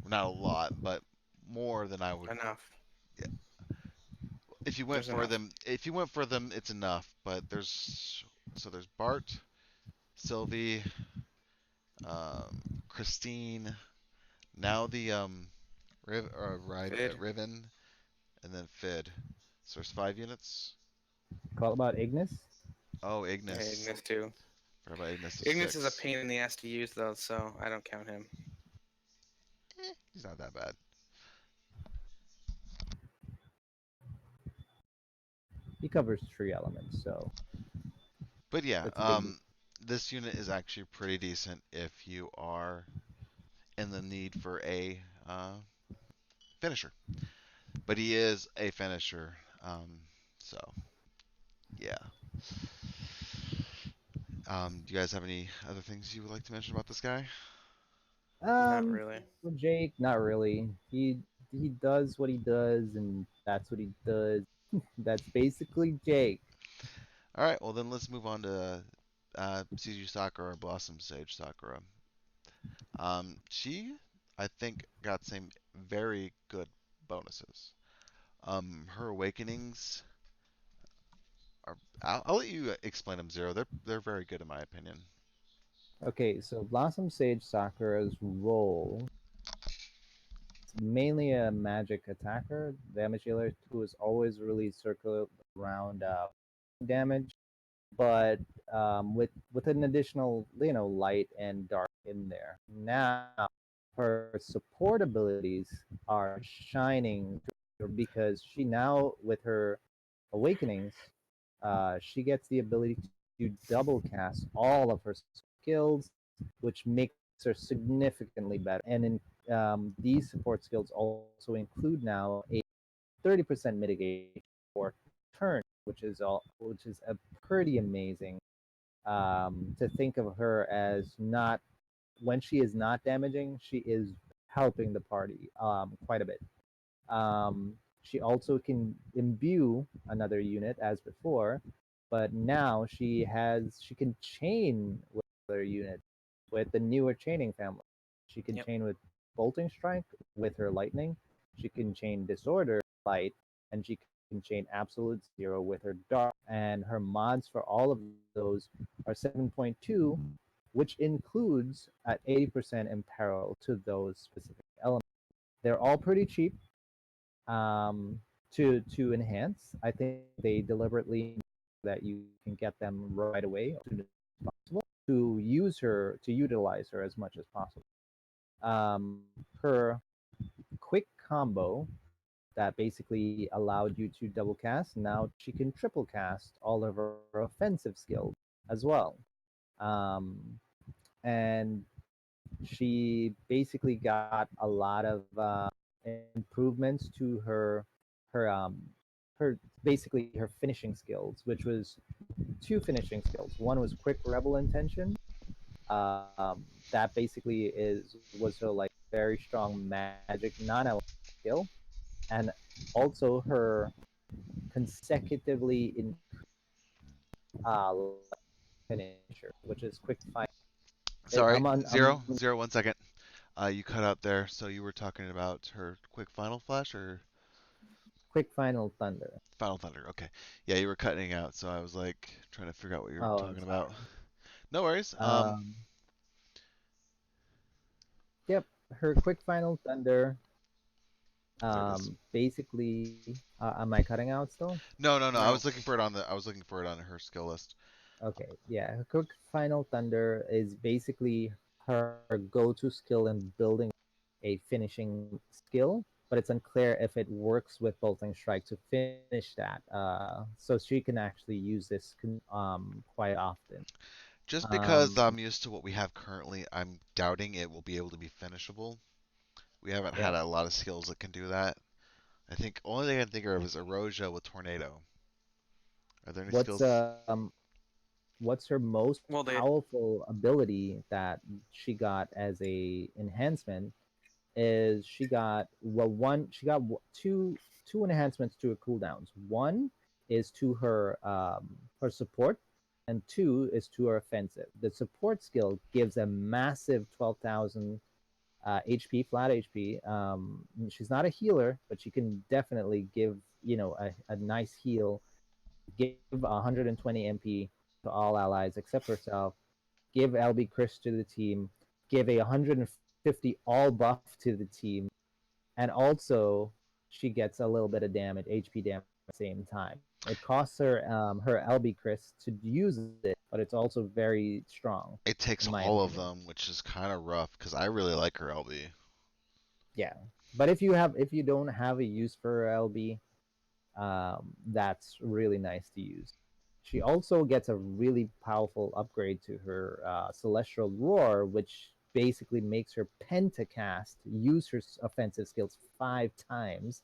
Not a lot, but more than I would. Enough. Yeah. If you went There's for enough. them, it's enough. But there's Bart, Sylvie, Christine. Now the Fid. Riven, and then Fid. So there's 5 units. Call about Ignis. Oh, Yeah, Ignis. Ignis too. Forgot about Ignis is Ignis is a 6. pain in the ass to use though, so I don't count him. He's not that bad. He covers 3 elements, so But yeah, that's a big. this unit is actually pretty decent if you are in the need for a finisher. But he is a finisher. So yeah. Do you guys have any other things you would like to mention about this guy? Not really. For Jake, not really. He does what he does, and that's what he does. That's basically Jake. All right. Well, then let's move on to CG Sakura, Blossom Sage Sakura. She, I think, got some very good bonuses. Her awakenings are. I'll let you explain them, Zero. They're very good in my opinion. Okay, so Blossom Sage Sakura's role is mainly a magic attacker, damage healer who is always really circled around damage, but with an additional light and dark in there. Now her support abilities are shining because she now with her awakenings, she gets the ability to double cast all of her skills, which makes her significantly better. And these support skills also include now a 30% mitigation for turn, which is a pretty amazing. To think of her as not when she is not damaging, she is helping the party quite a bit. She also can imbue another unit as before, but now she can chain with other units with the newer chaining family. She can Yep. chain with bolting strike with her lightning. She can chain disorder light, and she can chain absolute zero with her dark. And her mods for all of those are 7.2, which includes at 80% in parallel to those specific elements. They're all pretty cheap to enhance. I think they deliberately that you can get them right away as soon as possible to utilize her as much as possible. Her quick combo that basically allowed you to double cast. Now she can triple cast all of her offensive skills as well. Um, and she basically got a lot of improvements to her basically her finishing skills, which was 2 finishing skills. One was quick rebel intention. That basically is was her like very strong magic non-element skill, and also her consecutively in finisher, which is quick fight. Sorry, I'm on. Zero, Zero. 1 second. You cut out there. So you were talking about her quick final flash, or Quick Final Thunder. Final Thunder. Okay. Yeah, you were cutting out, so I was like trying to figure out what you were Oh, I'm talking about. sorry. No worries. Um, yep, her Quick Final Thunder. There it is. Basically, am I cutting out still? No, no, no. I No. was looking for it on the. I was looking for it on her skill list. Okay, yeah. Her Quick Final Thunder is basically her go-to skill in building a finishing skill, but it's unclear if it works with Bolting Strike to finish that. So she can actually use this quite often. Just because Um, I'm used to what we have currently, I'm doubting it will be able to be finishable. We haven't had yeah. a lot of skills that can do that. I think only thing I can think of is Erosia with Tornado. Are there any What's skills? um what's her most Well, they powerful ability that she got as a enhancement is she got two enhancements to her cooldowns. One is to her support, and two is to her offensive. The support skill gives a massive 12,000 HP, flat HP. She's not a healer, but she can definitely give a nice heal, give 120 MP to all allies except herself, give LB Chris to the team, give a 150 all buff to the team, and also she gets a little bit of damage, HP damage at the same time. It costs her LB Chris to use it, but it's also very strong, It in takes my all of opinion. them, which is kind of rough because I really like her LB. Yeah, but if you don't have a use for LB, that's really nice to use. She also gets a really powerful upgrade to her Celestial Roar, which basically makes her pentacast use her offensive skills 5 times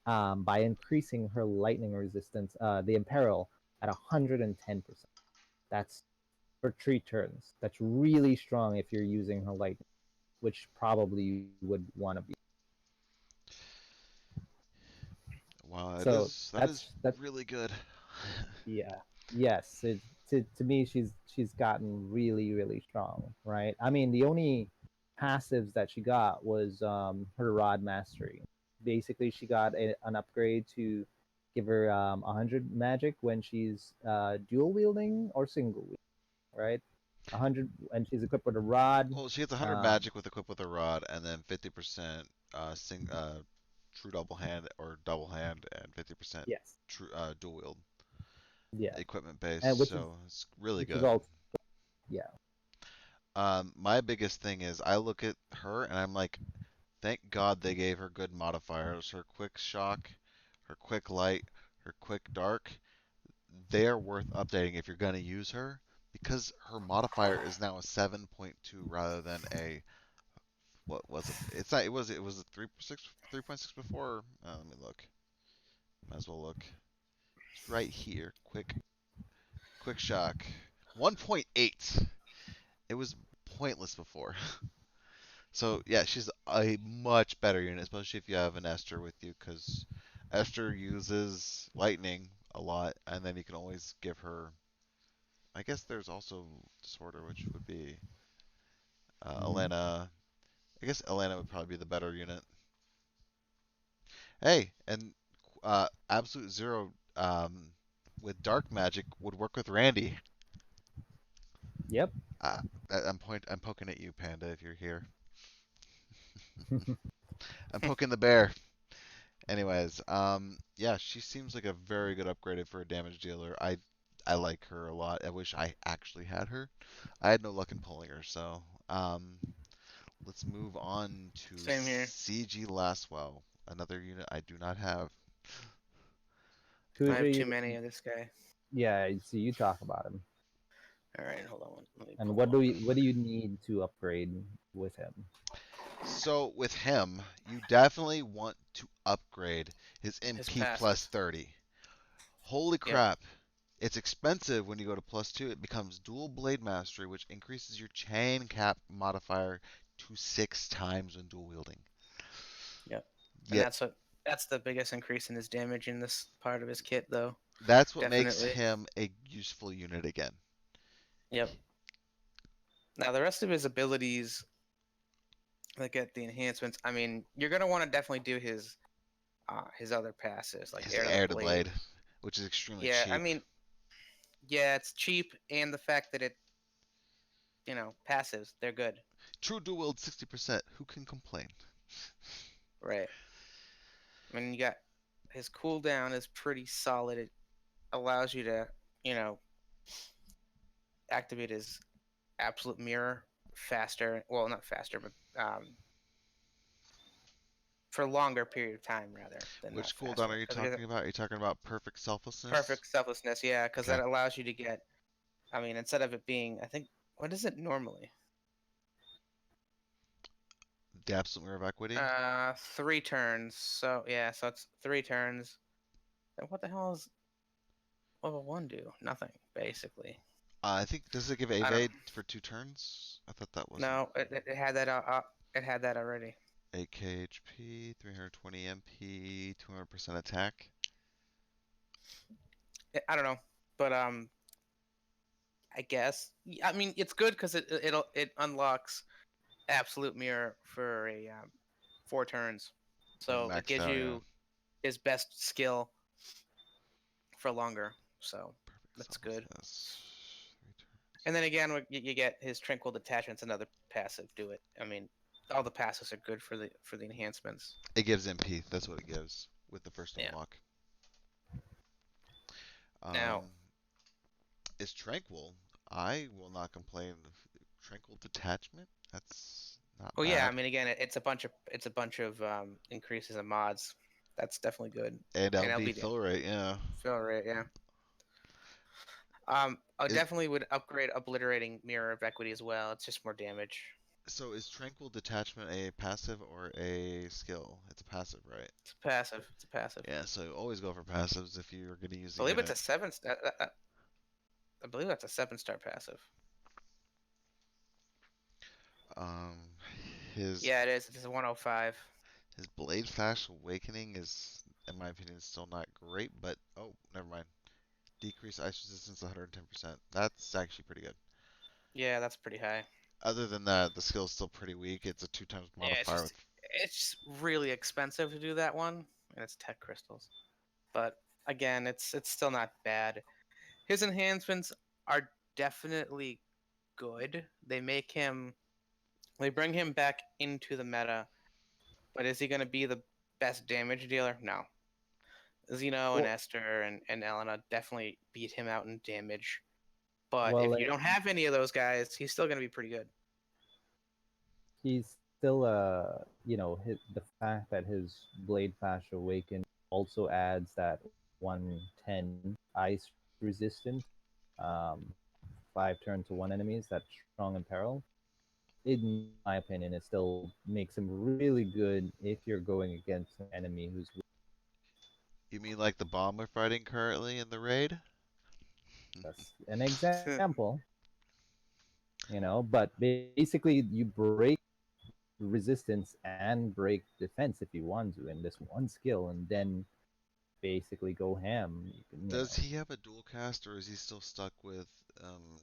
by increasing her lightning resistance, the Imperil, at 110%. That's for 3 turns. That's really strong if you're using her lightning, which probably you would want to be. Wow, So that is that's really good. yeah, yes. To me, she's gotten really strong, right? I mean, the only passives that she got was her rod mastery. Basically, she got an upgrade to give her 100 magic when she's dual wielding or single wielding, right? 100, and she's equipped with a rod. Well, she gets 100 Um, magic with equip with a rod, and then 50% true double hand or double hand, and 50% yes, true dual wield yeah, equipment base. and So it's really which is good. also yeah. My biggest thing is I look at her and I'm like, thank God they gave her good modifiers. Her quick shock, her quick light, her quick dark. They are worth updating if you're going to use her because her modifier is now a 7.2 rather than a what was it? It's not. It was a 3.6 before. Let me look. Might as well look. It's right here. Quick shock. 1.8. It was pointless before. So yeah, she's a much better unit, especially if you have an Esther with you, because Esther uses lightning a lot, and then you can always give her. I guess there's also disorder, which would be Mhm. Elena. I guess Elena would probably be the better unit. Hey, and Absolute Zero with dark magic would work with Randy. Yep. Uh, I'm poking at you, Panda, if you're here. I'm poking the bear. Anyways, yeah, she seems like a very good upgraded for a damage dealer. I like her a lot. I wish I actually had her. I had no luck in pulling her, so let's move on to same here. CG Lastwell, another unit I do not have. I Kuja, have too many of this guy. yeah. So you talk about him. All right, hold on. Let me And pull up what do you need to upgrade with him? So with him, you definitely want to upgrade his his MP plus passives. 30. Holy Yep. crap. It's expensive when you go to plus 2. It becomes dual blade mastery, which increases your chain cap modifier to 6 times when dual wielding. Yep. And Yeah, that's the biggest increase in his damage in this part of his kit, though. that's what makes Definitely. him a useful unit again. Yep. Now the rest of his abilities, like at the enhancements, I mean, you're gonna want to definitely do his his other passes like His Air to the air to Blade. blade, which is extremely Yeah, I cheap. mean, yeah, it's cheap, and the fact that it, passives, they're good, True dual wield 60%. Who can complain? right? I mean, you got his cooldown is pretty solid. It allows you to, you know, activate his absolute mirror faster. Well, not faster, but for a longer period of time rather than not Which cooldown are faster. you Because talking about? Are you talking about perfect selflessness? perfect selflessness, yeah, because Okay. that allows you to get. I mean, instead of it being, I think, what is it normally? The absolute mirror of equity. 3 turns. So yeah, so it's 3 turns. And what the hell is level 1 do? Nothing, basically. I think does it give I don't. evade for 2 turns? I thought that wasn't No, it had that. It had that already. 8k HP, 320 MP, 200% attack. I don't know, but I guess. I mean, it's good because it unlocks absolute mirror for a 4 turns, When so it maxed gives out, yeah. you his best skill for longer. So Perfect that's good. selflessness. 3 turns. And then again, you get his tranquil detachments, another passive. Do it. I mean, all the passives are good for the enhancements. It gives MP. That's what it gives with the first Yeah. unlock. Now, Um, is tranquil. I will not complain. Tranquil detachment. That's not oh yeah, I bad. mean, again, it's a bunch of increases in mods. That's definitely good. And And LB LB fill rate. Yeah. fill rate, yeah. I It, definitely would upgrade obliterating mirror of equity as well. It's just more damage. so is tranquil detachment a passive or a skill? It's a passive, right? It's a passive. It's a passive. Yeah. So always go for passives if you're going to use I a believe it's unit. a 7. I believe that's a 7-star passive. Um, his Yeah, it is. It's a 105. his blade flash awakening is, in my opinion, still not great. But oh, never mind. Decrease ice resistance 110%. That's actually pretty good. Yeah, that's pretty high. Other than that, the skill's still pretty weak. It's a 2 times Yeah, modifier with. it's just really expensive to do that one, and it's tech crystals. But again, it's still not bad. His enhancements are definitely good. They bring him back into the meta, but is he going to be the best damage dealer? No. Xeno and Well, Esther and Elena definitely beat him out in damage. But well, if you don't have any of those guys, he's still going to be pretty good. he's still the fact that his blade flash awaken also adds that 110 ice resistance, um 5 turn to one enemies that strong in peril. In my opinion, it still makes him really good if you're going against an enemy who's You mean like the bomb we're fighting currently in the raid? us. An example, but basically you break resistance and break defense if you want to in this one skill, and then basically go ham. Does he have a dual cast or is he still stuck with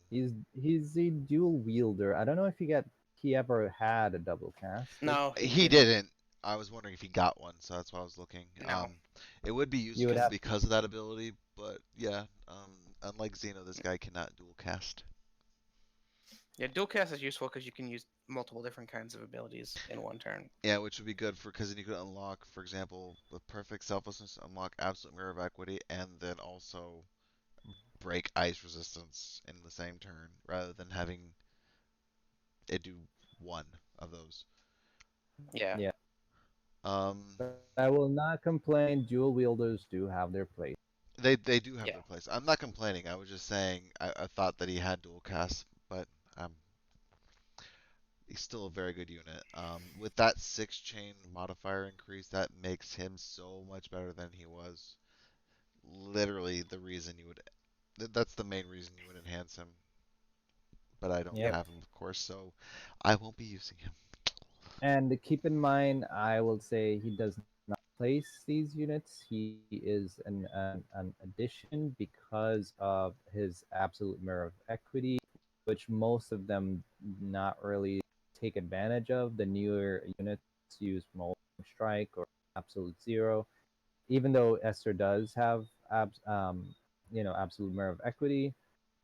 He's a dual wielder. I don't know if he ever had a double casted. No, he he didn't. didn't. I was wondering if he got one, so that's why I was looking. No. It would be You would useful have because of that ability, but yeah, unlike Xeno, this guy cannot dual cast. Yeah, dual cast is useful because you can use multiple different kinds of abilities in one turn. Yeah, which would be good for because then you could unlock, for example, with perfect selflessness, unlock absolute mirror of equity, and then also break ice resistance in the same turn, rather than having it do one of those. Yeah. yeah. Um, But I will not complain. Dual wielders do have their place. they do have Yeah. their place. I'm not complaining. I was just saying I thought that he had dual cast, but um, he's still a very good unit. With that 6 chain modifier increase, that makes him so much better than he was. Literally the reason you would. That's the main reason you would enhance him. But I don't Yep. Yep. have him, of course, so I won't be using him. And keep in mind, I will say he does not place these units. He is an addition because of his absolute mirror of equity, which most of them not really take advantage of. The newer units use Molten Strike or Absolute Zero. even though Esther does have absolute mirror of equity,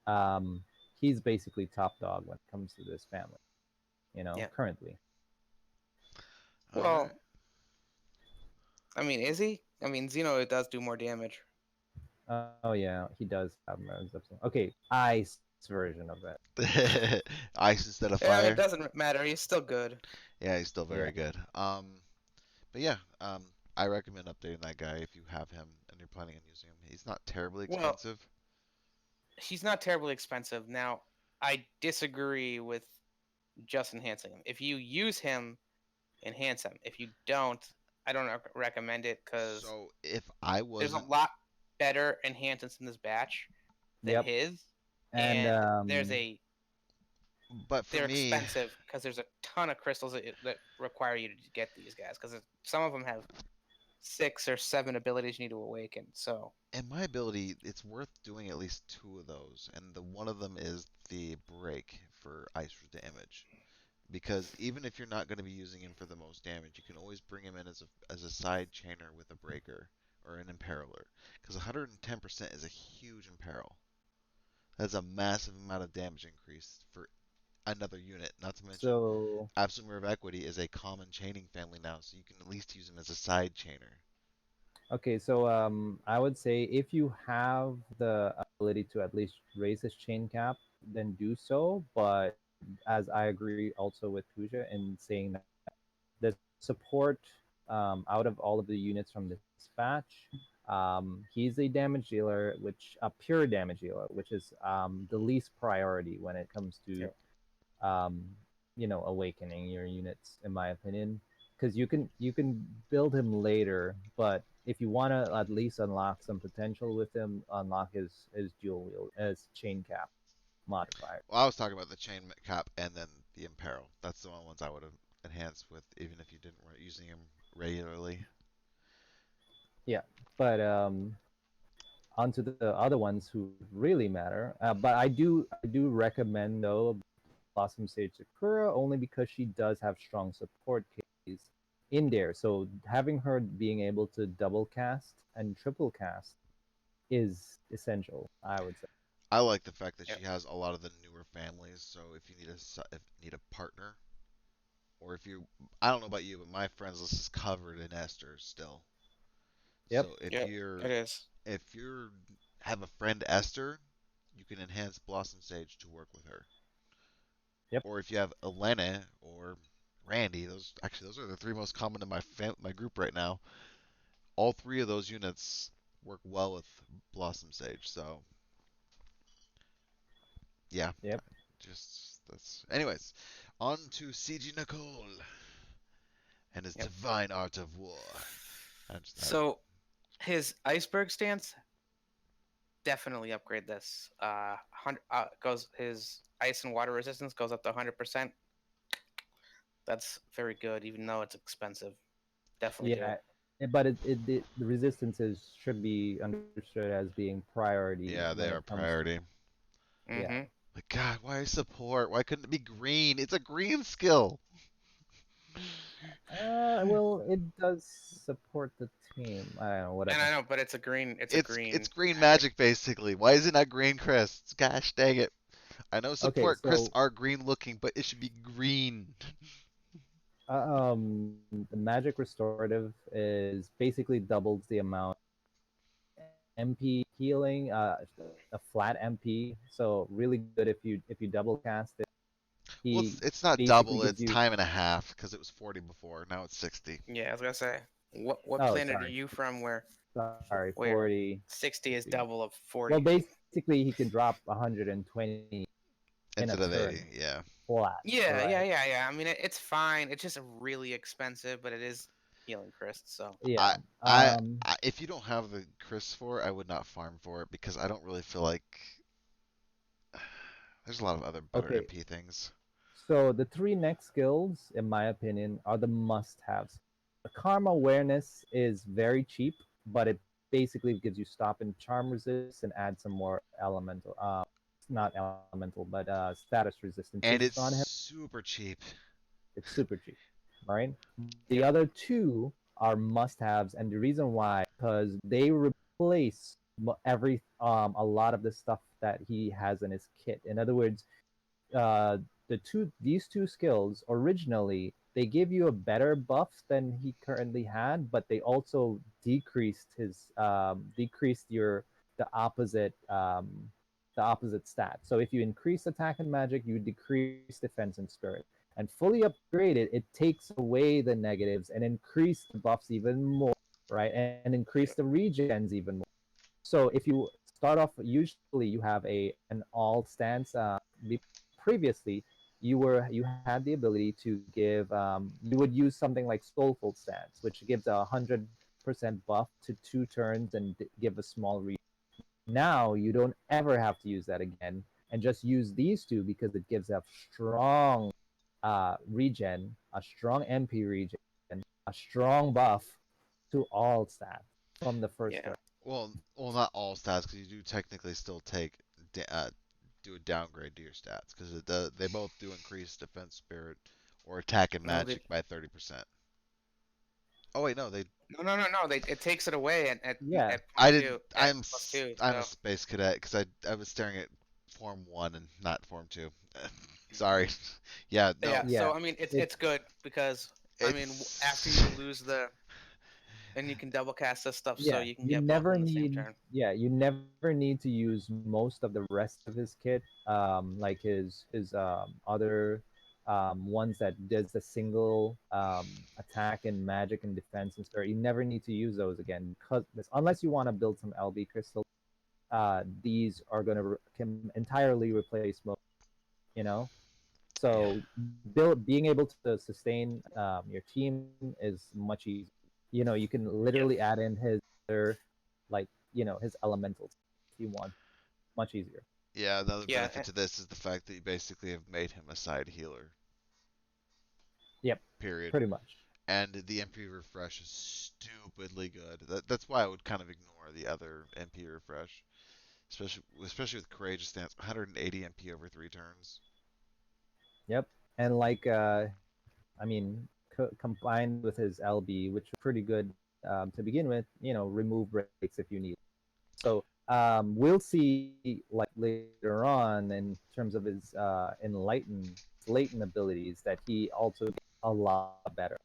um, he's basically top dog when it comes to this family. Yeah. Currently. All right. Well, I mean, is he? I mean, Xeno it does do more damage. Oh yeah, he does have mirrors. Okay, ice version of it. Ice instead of Yeah, I mean, it fire. doesn't matter. He's still good. Yeah, he's still Yeah. very good. But yeah, I recommend updating that guy if you have him and you're planning on using him. He's not terribly Well, expensive. he's not terribly expensive. Now, I disagree with just enhancing him. If you use him, enhance him. If you don't, I don't recommend it because So if I there's a wasn't, lot better enhancements in this batch than Yep. his, And and but for they're me, expensive because there's a ton of crystals that require you to get these guys because some of them have 6 or 7 abilities you need to awaken. So in my ability, it's worth doing at least two of those, and the one of them is the break for ice damage. Because even if you're not going to be using him for the most damage, you can always bring him in as a side chainer with a breaker or an imperiler. Because 110% is a huge imperil. That's a massive amount of damage increase for another unit. Not to mention, so Absolute Mirror of Equity is a common chaining family now, so you can at least use him as a side chainer. okay, so I would say if you have the ability to at least raise his chain cap, then do so. But as I agree also with Kuja in saying that the support out of all of the units from this batch, he's a damage dealer, which a pure damage dealer, which is the least priority when it comes to yeah, awakening your units, in my opinion, because you can build him later, but if you want to at least unlock some potential with him, unlock his dual wield as chain cap modifier. Well, I was talking about the chain cap and then the imperil. That's the only ones I would have enhanced with, even if you didn't using him regularly. Yeah, but onto the other ones who really matter. But I do recommend though Blossom Sage Sakura only because she does have strong support keys in there. So having her being able to double cast and triple cast is essential, I would say. I like the fact that yeah, she has a lot of the newer families. So if you need if you need a partner, or if you, I don't know about you, but my friends list is covered in esters still. Yep, So yeah, it is. if you're have a friend Esther, you can enhance Blossom Sage to work with her. yep, Or if you have Elena or Randy, those are the three most common in my group right now. All three of those units work well with Blossom Sage. So yeah, yep, just that's. Anyways, on to CG Nicole and his Yep. divine art of war. I just have So his iceberg stance definitely upgrade this. Goes his ice and water resistance goes up to 100%. That's very good, even though it's expensive. Definitely do yeah. it. But the resistances should be understood as being priority yeah, when they it are comes to, priority. yeah. Mm-hmm. But God, why support? Why couldn't it be green? It's a green skill. Well, it does support the team. I don't know, And I whatever. know, but it's a green. It's a It's green green magic. magic basically. Why isn't that green crisps? Gosh dang it. I know Okay, support crisps so are green looking, but it should be green. the magic restorative is basically doubles the amount MP healing, a flat MP. So really good if you double cast it. Well, He it's not basically double, gives it's you. time and a half because it was 40 before. Now it's 60. Yeah, I was gonna say. What Oh, planet are sorry, you from sorry, where 40. 60 is 60. double of Well, 40? basically he can drop 120 in a Instead of turn 80, yeah. flat, Yeah, right? yeah, yeah, yeah. I mean, it's fine. It's just really expensive, but it is healing crest. So Yeah. I, if you don't have the crisps for it, I would not farm for it because I don't really feel like there's a lot of other better Okay. MP things. So the three next skills, in my opinion, are the must-haves. The Karma Awareness is very cheap, but it basically gives you stop and charm resist and add some more elemental, not elemental, but status resistances And it's on him. super cheap. It's super cheap, right? The yep, other two are must-haves, and the reason why because they replace a lot of the stuff that he has in his kit. In other words, these two skills originally they give you a better buff than he currently had, but they also decreased your the opposite the opposite stat. So if you increase attack and magic, you decrease defense and spirit. And fully upgraded, it takes away the negatives and increase the buffs even more, right? And increase the Yep. regens even more. So if you start off, usually you have a an all stance. Previously, you had the ability to give. You would use something like Soulful Stance, which gives 100% buff to 2 turns and give a small reach. Now you don't ever have to use that again, and just use these two because it gives a strong regen, a strong MP regen, a strong buff to all stats from the first Yeah. turn. Well, not all stats, because you do technically still do a downgrade to your stats, because they both do increase defense, spirit, or attack and No, they magic by 30%. Oh wait, no, they. no. It takes it away Yeah, at I point didn't. two at plus two. I'm a So space cadet because I was staring at Form One and not Form Two. Sorry. Yeah, no, yeah. yeah. So I mean, It it's good because I mean, after it's. you lose the and you can double cast this stuff, so yeah, you can you get both of never them the same need turn. yeah, you never need to use most of the rest of his kit, like his other ones that does the single attack and magic and defense and spirit. You never need to use those again because unless you want to build some LB crystals, these are going to can entirely replace most, you know. Yeah. So being able to sustain your team is much easier. You know, you can literally Yep. add in his other, like, his elementals if you want. Much easier. Yeah, another Yeah. benefit to this is the fact that you basically have made him a side healer. Yep, Period. pretty much. And the MP refresh is stupidly good. That's why I would kind of ignore the other MP refresh, especially with courageous stance. 180 MP over 3 turns. Yep. And like, I mean, combined with his LB, which was pretty good to begin with, remove breaks if you need. So we'll see, like, later on in terms of his latent abilities, that he also gets a lot better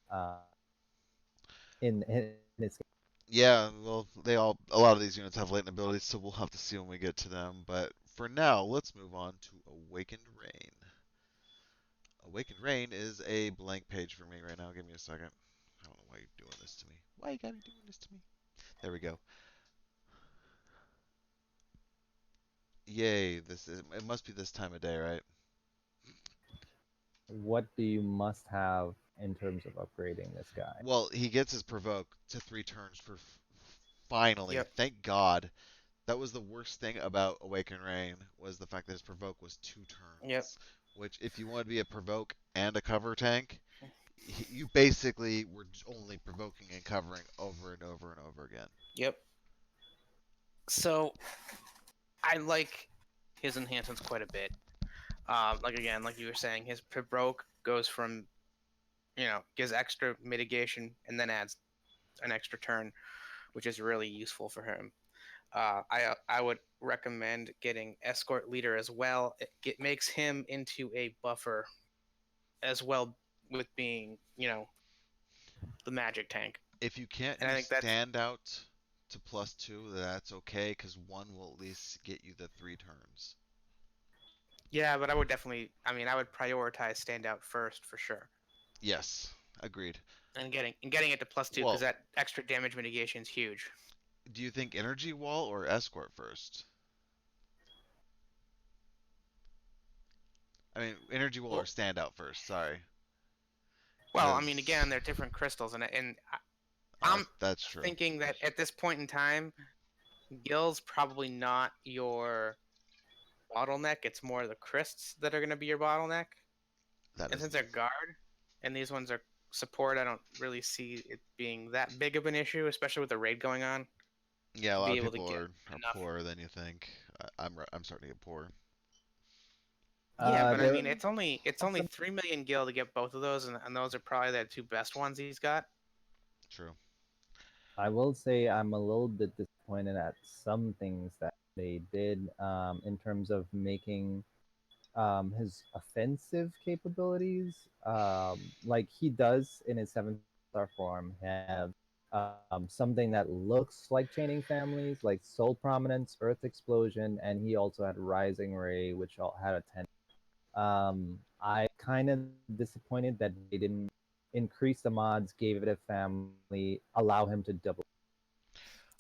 in his game. Yeah, well, a lot of these units have latent abilities, so we'll have to see when we get to them. But for now, let's move on to Awakened Rain. Awakened Rain is a blank page for me right now. Give me a second. I don't know why you're doing this to me. Why you gotta be doing this to me? There we go. Yay! It must be this time of day, right? What do you must have in terms of upgrading this guy? Well, he gets his provoke to 3 turns for finally. Yep. Thank God. That was the worst thing about Awaken Rain was the fact that his provoke was 2 turns. Yep. Which, if you want to be a provoke and a cover tank, you basically were only provoking and covering over and over and over again. Yep. So I like his enhancements quite a bit. Like again, like you were saying, his provoke goes from gives extra mitigation and then adds an extra turn, which is really useful for him. I would recommend getting escort leader as well. It makes him into a buffer as well with being the magic tank, If you can't and I do think that's standout to +2, that's okay, because one will at least get you the 3 turns. yeah. But I would definitely, I mean, I would prioritize standout first for sure, Yes, agreed. and getting it to +2 because Well, that extra damage mitigation is huge. do you think energy wall or escort first? I mean, energy wall or Well, standout first. Sorry, well, I mean, because again, they're different crystals, and I'm that's true. thinking that at this point in time, Gil's probably not your bottleneck. It's more the Crysts that are going to be your bottleneck. That And is since they're guard, and these ones are support, I don't really see it being that big of an issue, especially with the raid going on, yeah. A to lot be of able to people get are enough. poorer than you think. I'm starting to get poor. Yeah, but I There mean, it's only are 3 million gil to get both of those, and those are probably the two best ones he's got. True. I will say I'm a little bit disappointed at some things that they did in terms of making his offensive capabilities. Like he does in his 7-star form have something that looks like chaining families, like Soul Prominence, Earth Explosion, and he also had Rising Ray, which all had a 10. I kind of disappointed that they didn't increase the mods, gave it a family, allow him to double.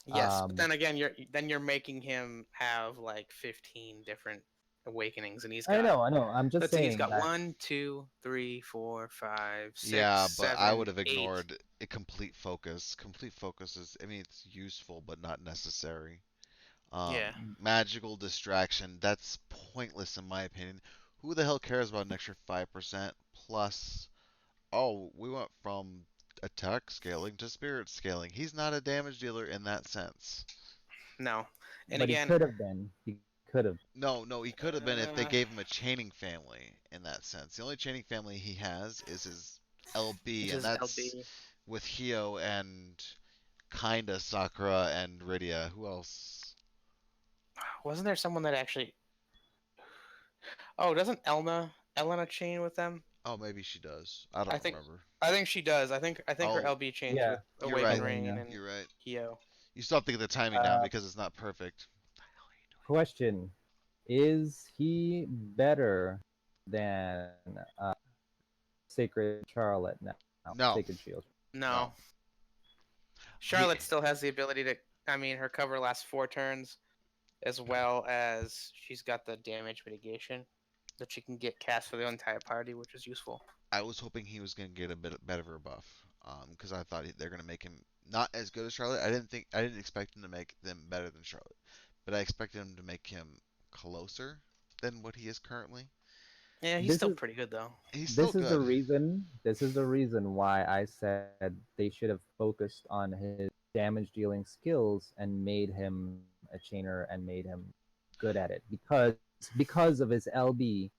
Yes, but Um, then again, you're making him have like 15 different awakenings, and I know. I'm just let's see, he's saying got that one, two, three, four, five, six, Yeah, but I would seven, have eight. ignored a complete focus. Complete focus is, I mean, it's useful but not necessary. Yeah, Magical distraction, that's pointless in my opinion. Who the hell cares about an extra 5% plus? Oh, we went from attack scaling to spirit scaling. He's not a damage dealer in that sense. no, and but he again, could have been. He could have. No, no, he could have been if they uh, gave him a chaining family in that sense. The only chaining family he has is his LB, which and is that's LB. with Hio and kinda Sakura and Rydia. Who else? Wasn't there someone that actually? Oh, doesn't Elena chain with them? Oh, maybe she does. I I don't think remember. I think she does. I think her Oh, LB chains Yeah, with you're Awaken right. Rain Elena. and You're right. Hio. You still have to get the timing down Uh, because it's not perfect. Question: Is he better than Sacred Charlotte now? Sacred No, Shield. No, no. He, Charlotte still has the ability to. I mean, her cover lasts 4 turns, as well as she's got the damage mitigation that she can get cast for the entire party, which is useful. I was hoping he was gonna get a bit better of a buff. Because I thought they're gonna make him not as good as Charlotte. I didn't expect him to make them better than Charlotte, but I expected him to make him closer than what he is currently. Yeah, he's This still is pretty good though. He's still this is the good. reason. This is the reason why I said they should have focused on his damage dealing skills and made him a chainer and made him good at it because of his LB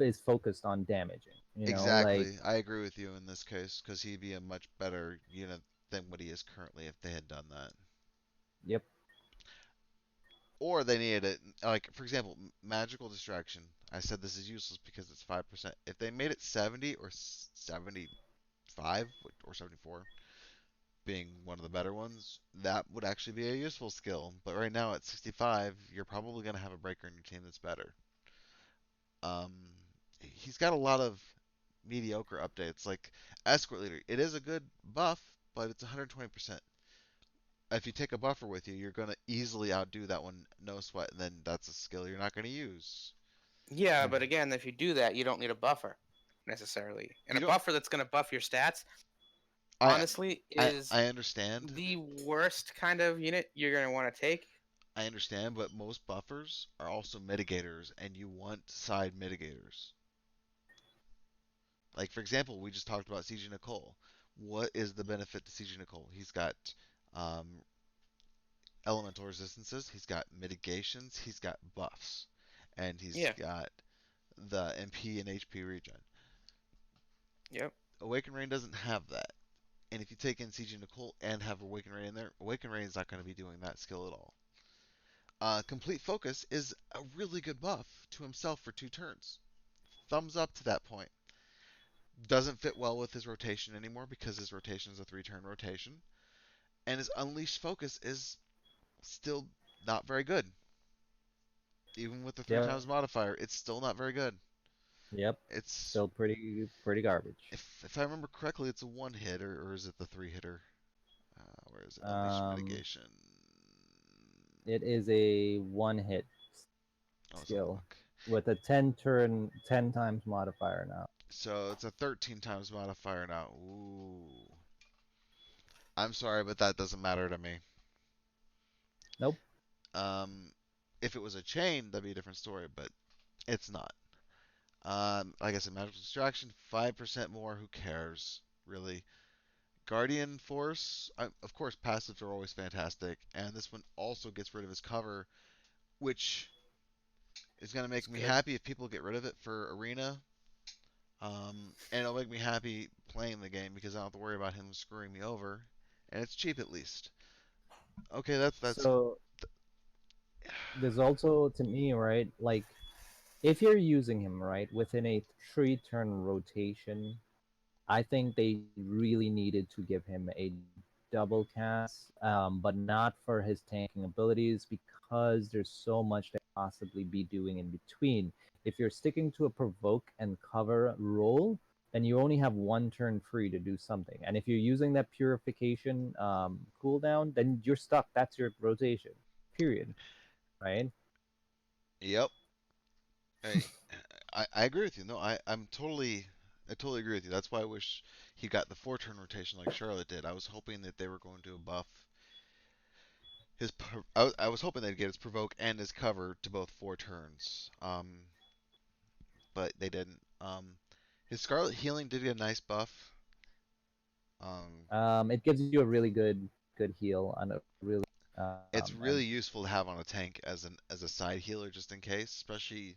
is focused on damaging. Like Exactly. I agree with you in this case because he'd be a much better unit than what he is currently if they had done that. yep, Or they needed it, like for example, magical distraction. I said this is useless because it's 5%. If they made it 70 or 75 or 74, being one of the better ones, that would actually be a useful skill. But right now at 65, you're probably going to have a breaker in your team that's better. Um, he's got a lot of mediocre updates, like escort leader. It is a good buff, but it's 120%. If you take a buffer with you, you're going to easily outdo that one, no sweat, and then that's a skill you're not going to use. Yeah, but again, if you do that, you don't need a buffer necessarily. And You a don't. buffer that's going to buff your stats, I honestly, I is I understand. the worst kind of unit you're going to want to take. I understand, but most buffers are also mitigators, and you want side mitigators. Like for example, we just talked about CG Nicole. What is the benefit to CG Nicole? He's got um, elemental resistances, he's got mitigations, he's got buffs, and he's Yeah. got the MP and HP regen. Yep. Awaken Rain doesn't have that. And if you take in CG Nicole and have Awaken Rain in there, Awaken Rain is not going to be doing that skill at all. Complete Focus is a really good buff to himself for 2 turns. Thumbs up to that point. Doesn't fit well with his rotation anymore because his rotation is a 3 turn rotation. And his Unleashed Focus is still not very good. Even with the three yep, times modifier, it's still not very good. yep. It's, Still pretty garbage. if I remember correctly, it's a one hit, or is it the three hitter? Where is it? Unleash Um, Mitigation. it is a one hit Oh, let's skill look. with a 10 times modifier now. So it's a 13 times modifier now. Ooh. I'm sorry, but that doesn't matter to me. Nope. Um, if it was a chain, that'd be a different story, but it's not. Like I said, magical distraction, 5% more. Who cares, really? Guardian Force, of course, passives are always fantastic, and this one also gets rid of his cover, which is going to It's make me good. happy if people get rid of it for Arena. And it'll make me happy playing the game because I don't have to worry about him screwing me over. and it's cheap at least. Okay, that's So there's also to me, right? Like if you're using him right within a 3 turn rotation, I think they really needed to give him a double cast, but not for his tanking abilities because there's so much that possibly be doing in between. If you're sticking to a provoke and cover role, then you only have 1 turn free to do something. And if you're using that purification cooldown, then you're stuck. That's your rotation. Period. Right? yep. I, I agree with you. No, I totally agree with you. That's why I wish he got the 4 turn rotation like Charlotte did. I was hoping that they were going to buff I was hoping they'd get his provoke and his cover to both 4 turns. But they didn't. His Scarlet Healing did get a nice buff. Um, It gives you a really good heal on a really it's and really useful to have on a tank as a side healer just in case, especially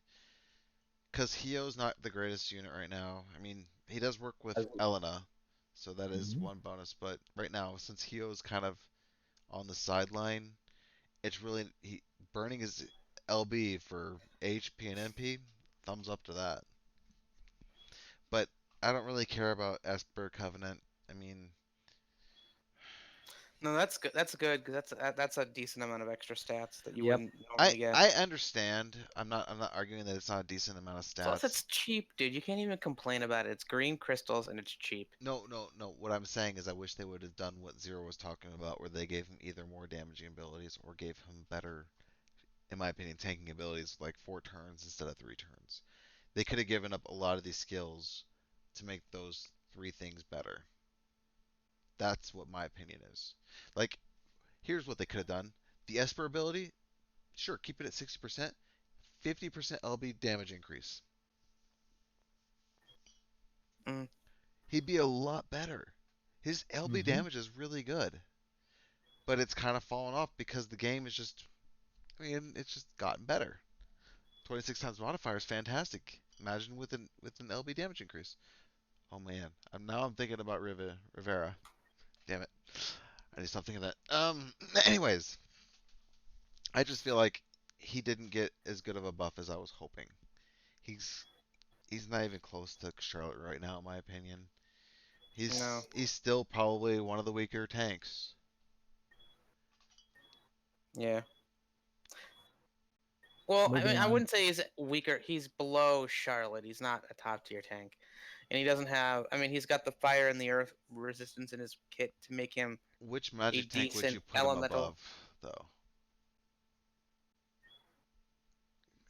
because Hio's not the greatest unit right now. I mean, he does work with as Elena, so that is mhm. one bonus. But right now, since Hio's kind of on the sideline, it's really burning his LB for HP and MP. Thumbs up to that. But I don't really care about Esper Covenant. I mean, No, that's good. That's good because that's a decent amount of extra stats that you Yep. wouldn't normally get. I understand. I'm not arguing that it's not a decent amount of Plus, stats. it's cheap, dude. You can't even complain about it. It's green crystals and it's cheap. No, no, no. What I'm saying is I wish they would have done what Zero was talking about, where they gave him either more damaging abilities or gave him better, in my opinion, tanking abilities like 4 turns instead of 3 turns. They could have given up a lot of these skills to make those 3 things better. That's what my opinion is. Like, here's what they could have done. The Esper ability, sure, keep it at 60%, 50% LB damage increase. Mm, He'd be a lot better. His LB Hmm. damage is really good, but it's kind of fallen off because the game is just, I mean, it's just gotten better. 26 times modifier is fantastic. Imagine with an LB damage increase. Oh man, I'm thinking about Rivera. Damn it, I need to stop thinking that. Anyways, I just feel like he didn't get as good of a buff as I was hoping. He's he's not even close to Charlotte right now, in my opinion. no. He's still probably one of the weaker tanks. Yeah. Well, I mean, Moving I on. wouldn't say he's weaker. He's below Charlotte. He's not a top tier tank, and he doesn't have. I mean, he's got the fire and the earth resistance in his kit to make him Which a magic tank would decent you put him elemental. above, though?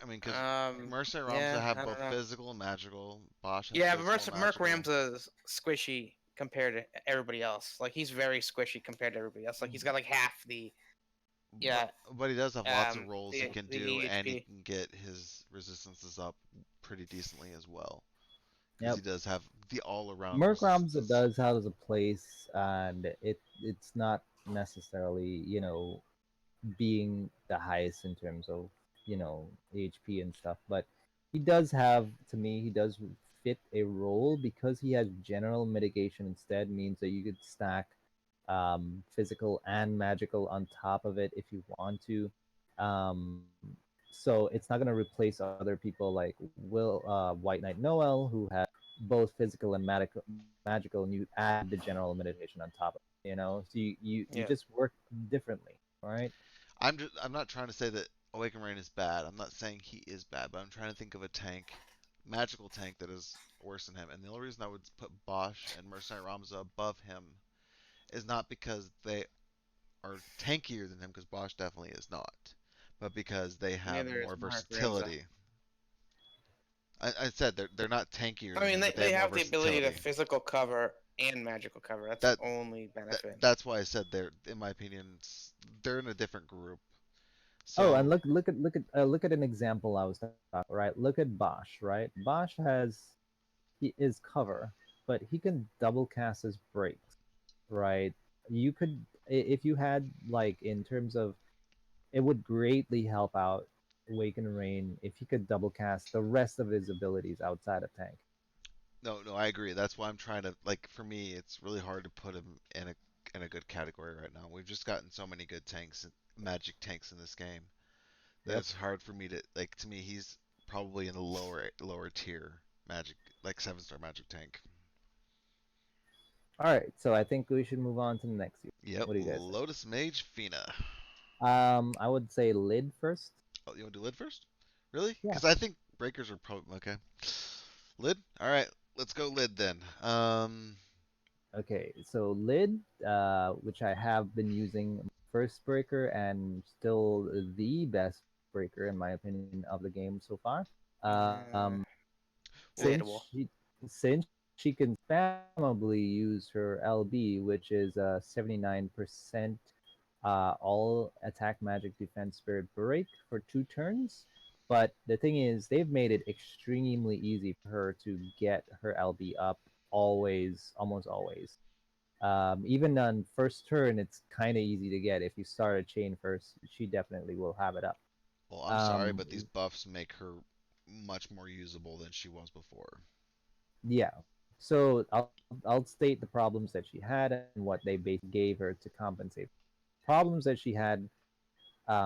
I mean, because Um, Mercer and Ramza yeah, have I both don't know. physical and magical. Bosch has Yeah, but physical and Merc magical. Ramza's squishy compared to everybody else. Like he's very squishy compared to everybody else. Like he's got like half the But yeah he does have lots of rolls he the can the do, and he EHP. can get his resistances up pretty decently as well. Because Yep. he does have the all-around Merc Ramza resistances. does have a place, and it's not necessarily being the highest in terms of HP and stuff, but he does have to me he does fit a role because he has general mitigation instead means that you could stack physical and magical on top of it if you want to. Um, so it's not going to replace other people like White Knight Noel who has both physical and magical, and you add the general mitigation on top of it. So you Yeah, just work differently, right? I'm not trying to say that Awaken Rain is bad. I'm not saying he is bad, but I'm trying to think of a tank, magical tank that is worse than him. And the only reason I would put Bosch and Mercenary Ramza above him is not because they are tankier than him, because Bosch definitely is not, but because they have neither is more Mark Ramza. versatility. I said they're not tankier I than mean, him, but they they have more have the ability to versatility. physical cover and magical cover. That's the That, only benefit. that's why I said they're, in my opinion, they're in a different group. Oh, and So look at an example I was talking about, right? Look at Bosch, right? Bosch he is cover, but he can double cast his breaks, right? You could if you had like in terms of it would greatly help out Awaken Rain if he could double cast the rest of his abilities outside of tank. no, no, I agree. That's why I'm trying to, like, for me, it's really hard to put him in in a good category right now. We've just gotten so many good tanks, magic tanks in this game that Yep. it's hard for me to like. To me, he's probably in the lower tier magic, like 7-star magic tank. All right, so I think we should move on to the next one. Yep, What do you guys think? Lotus Mage Fina. I would say lid first. Oh, you want to do lid first? Really? Yeah. Because I think breakers are probably okay. Lid. All right, let's go lid then. Okay, so lid, which I have been using first breaker and still the best breaker in my opinion of the game so far. Uh, Well, Since debatable. since she can spammably use her LB, which is 79% all attack magic defense spirit break for 2 turns. But the thing is, they've made it extremely easy for her to get her LB up always, almost always. Even on first turn, it's kind of easy to get. If you start a chain first, she definitely will have it up. well, I'm sorry, Um, but these buffs make her much more usable than she was before. yeah. So I'll state the problems that she had and what they basically gave her to compensate. Problems that she had,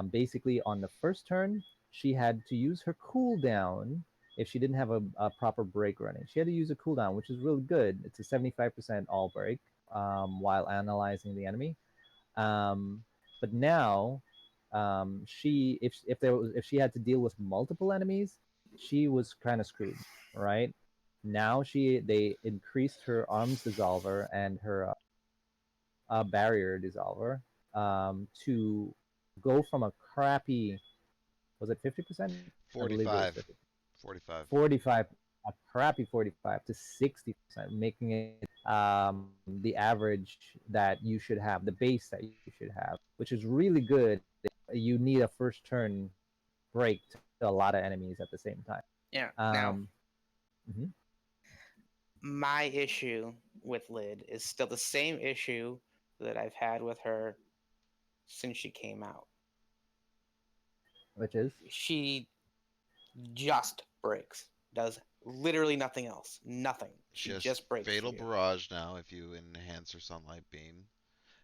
basically on the first turn, she had to use her cooldown if she didn't have a proper break running. She had to use a cooldown, which is really good. It's a 75% all break while analyzing the enemy. But now, she if she had to deal with multiple enemies, she was kind of screwed, right? Now they increased her arms dissolver and her barrier dissolver to go from a crappy, was it 50%? I believe it was 45. 50. 45. 45, a crappy 45 to 60%, making it the average that you should have, the base that you should have, which is really good. You need a first turn break to a lot of enemies at the same time. Yeah. Now, Um, mhm. my issue with Lid is still the same issue that I've had with her since she came out. Which is She just breaks, does literally nothing else. Nothing. She She has just breaks for Fatal you. Barrage now if you enhance her Sunlight Beam.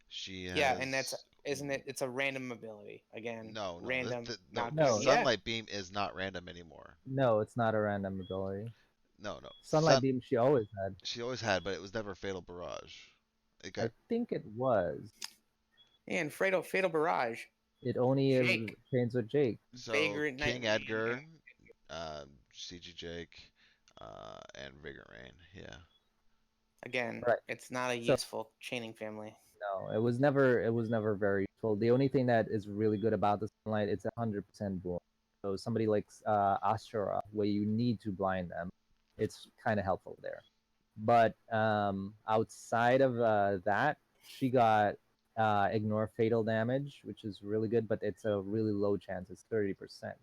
She Yeah, and that's has. isn't it? It's a random ability again. No. Random, No. not good. no, Yeah, Sunlight Beam is not random anymore. no, it's not a random ability. No. Sunlight beam she always had. She always had, but it was never Fatal Barrage. It I got think it was. and Fatal Barrage, It only Jake, chains with Jake. so Vagrant Night. King Edgar, CG Jake, and Vigor Rain. Yeah. Again, Right. it's not a So useful chaining family. no, it was never very useful. The only thing that is really good about the sunlight, it's 100% blind. So somebody like Astra, where you need to blind them, it's kind of helpful there. But outside of that, she got ignore fatal damage, which is really good, but it's a really low chance. It's 30%,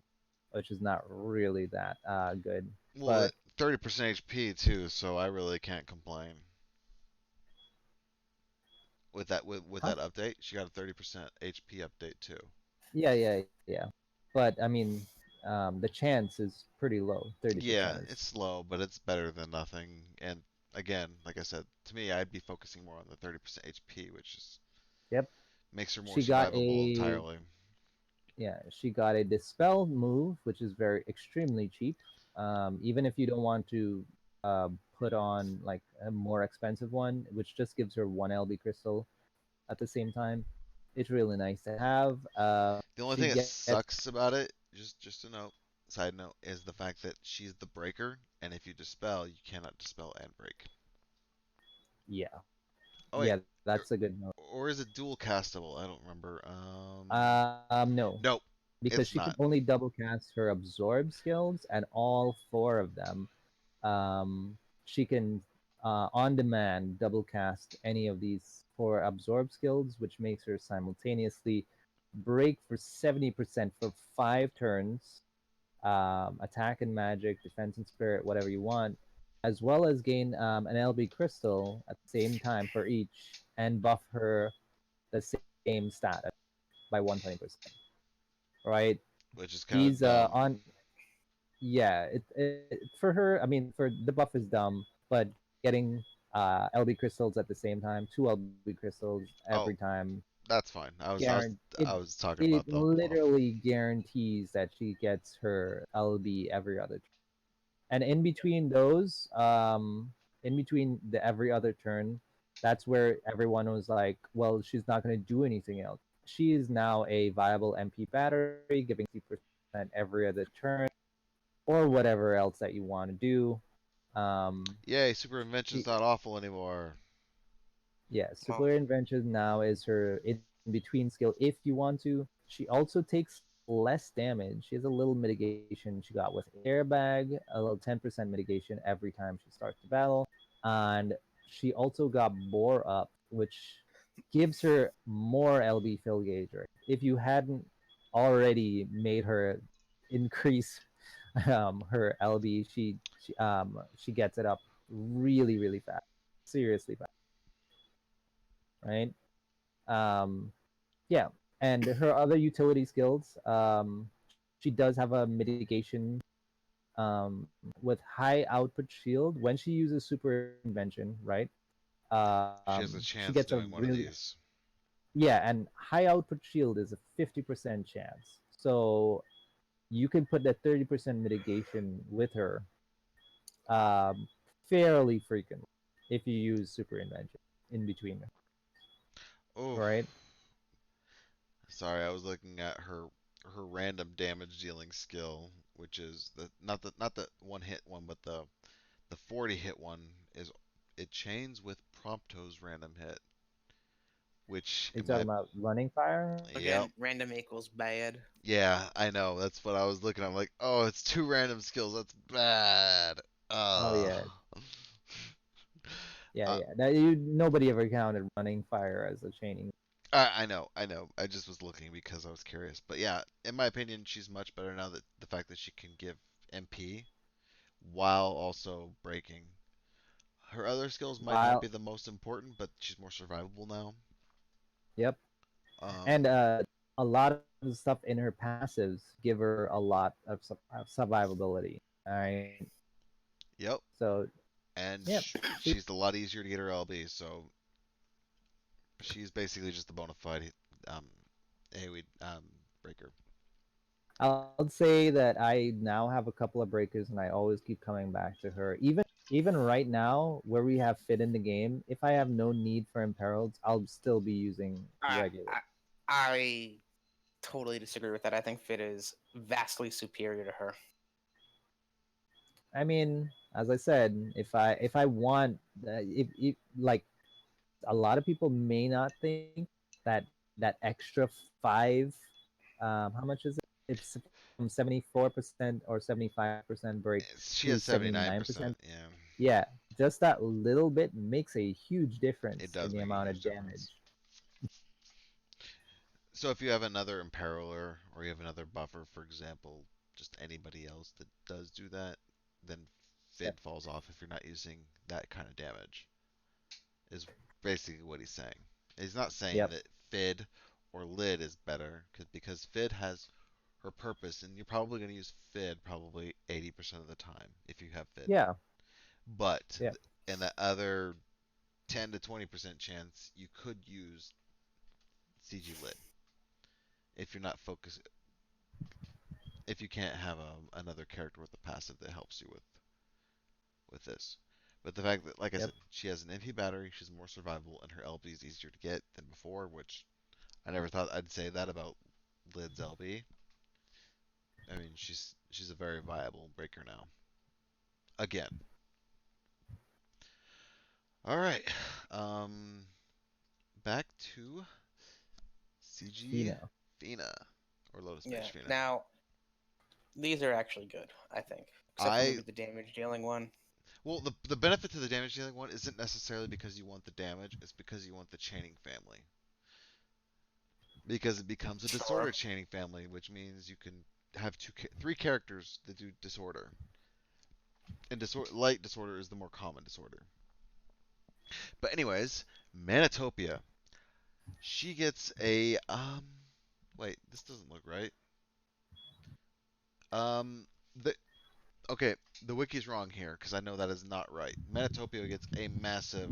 which is not really that good. Well, But 30% HP too, so I really can't complain. With huh? that update, she got a 30% HP update too. Yeah. But I mean, the chance is pretty low. 30% Yeah, is. it's slow, but it's better than nothing. And again, like I said, to me, I'd be focusing more on the 30% HP, which is Yep. makes her more She got survivable a entirely. she got a dispel move, which is very extremely cheap. Even if you don't want to put on like a more expensive one, which just gives her one LB crystal at the same time, it's really nice to have. The only She thing that gets sucks about it, just a note, side note, is the fact that she's the breaker, and if you dispel, you cannot dispel and break. yeah, Oh wait, that's a good note. or is it dual castable? I don't remember. No, Nope, because it's she can not. only double cast her absorb skills, and all four of them, um, she can on demand double cast any of these four absorb skills, which makes her simultaneously break for 70% for 5 turns, attack and magic, defense and spirit, whatever you want, as well as gain an LB crystal at the same time for each, and buff her the same status by 120%. Right? Which is kind of These dumb. on yeah, for her. I mean, for the buff is dumb, but getting LB crystals at the same time, two LB crystals every Oh, time. that's fine. It I was talking it about the buff. literally guarantees that she gets her LB every other. And in between those, in between the every other turn, that's where everyone was like, well, she's not going to do anything else. She is now a viable MP battery, giving 60% every other turn, or whatever else that you want to do. Yay, super She, invention's not awful anymore. yeah, Well, super invention now is her in between skill if you want to. She also takes less damage. She has a little mitigation. She got with airbag, a little 10% mitigation every time she starts the battle, and she also got bore up, which gives her more LB fill gauge. Right? If you hadn't already made her increase her LB, she gets it up really fast, seriously fast, right? Um, yeah, and her other utility skills, she does have a mitigation with high output shield. When she uses super invention, right? She has a She gets chance a doing one of really, these. yeah, and high output shield is a 50% chance. So you can put that 30% mitigation with her um, fairly frequently if you use super invention in between, Oh, right? sorry, I was looking at her random damage dealing skill, which is the not the one hit one, but the 40 hit one is it chains with Prompto's random hit, which You're in talking my about running fire. yep. again, random equals bad. Yeah, I know. That's what I was looking at. I'm like, oh, it's two random skills. That's bad. Oh Uh, yeah, yeah, uh yeah. That you nobody ever counted running fire as a chaining. I know, I know. I just was looking because I was curious. But yeah, in my opinion, she's much better now that the fact that she can give MP while also breaking. Her other skills might not While be the most important, but she's more survivable now. yep, and Um, a lot of the stuff in her passives give her a lot of survivability. All right, yep. so And yep, she she's a lot easier to get her LB, so she's basically just a bona fide um, AoE breaker. I'll say that I now have a couple of breakers, and I always keep coming back to her. Even right now, where we have fit in the game, if I have no need for imperiled, I'll still be using I, regular. I I totally disagree with that. I think Fit is vastly superior to her. I mean, as I said, if I want, if like a lot of people may not think that that extra five, how much is it? It's from 74% or 75% break She to has 79%. 79%. Yeah, Yeah, just that little bit makes a huge it difference in does the make a amount huge of difference. damage. So if you have another Impaler or you have another buffer, for example, just anybody else that does do that, then Yep, Fid falls off if you're not using that kind of damage, is basically what he's saying. He's not saying yep, that Fid or Lid is better, because Fid has her purpose, and you're probably going to use Fid probably 80% of the time if you have Fid. yeah, But yeah, in that other 10 to 20% chance, you could use CG Lid if you're not focused, if you can't have another character with a passive that helps you with this. But the fact that, like I yep, said, she has an MP battery, she's more survivable, and her LB is easier to get than before, which I never thought I'd say that about Lid's LB. I mean, she's a very viable breaker now. Again. All right. Um, back to CG Fina. Fina or Lotus Yeah. Mage Fina. Now these are actually good, I think, except for I maybe the damage dealing one. well, the benefit to the damage dealing one isn't necessarily because you want the damage; it's because you want the chaining family. Because it becomes a Sure. disorder chaining family, which means you can have three characters that do disorder, and light disorder is the more common disorder. But anyways, Manitopia, she gets a wait, this doesn't look right. Um, the okay. the wiki's wrong here because I know that is not right. Metatopia gets a massive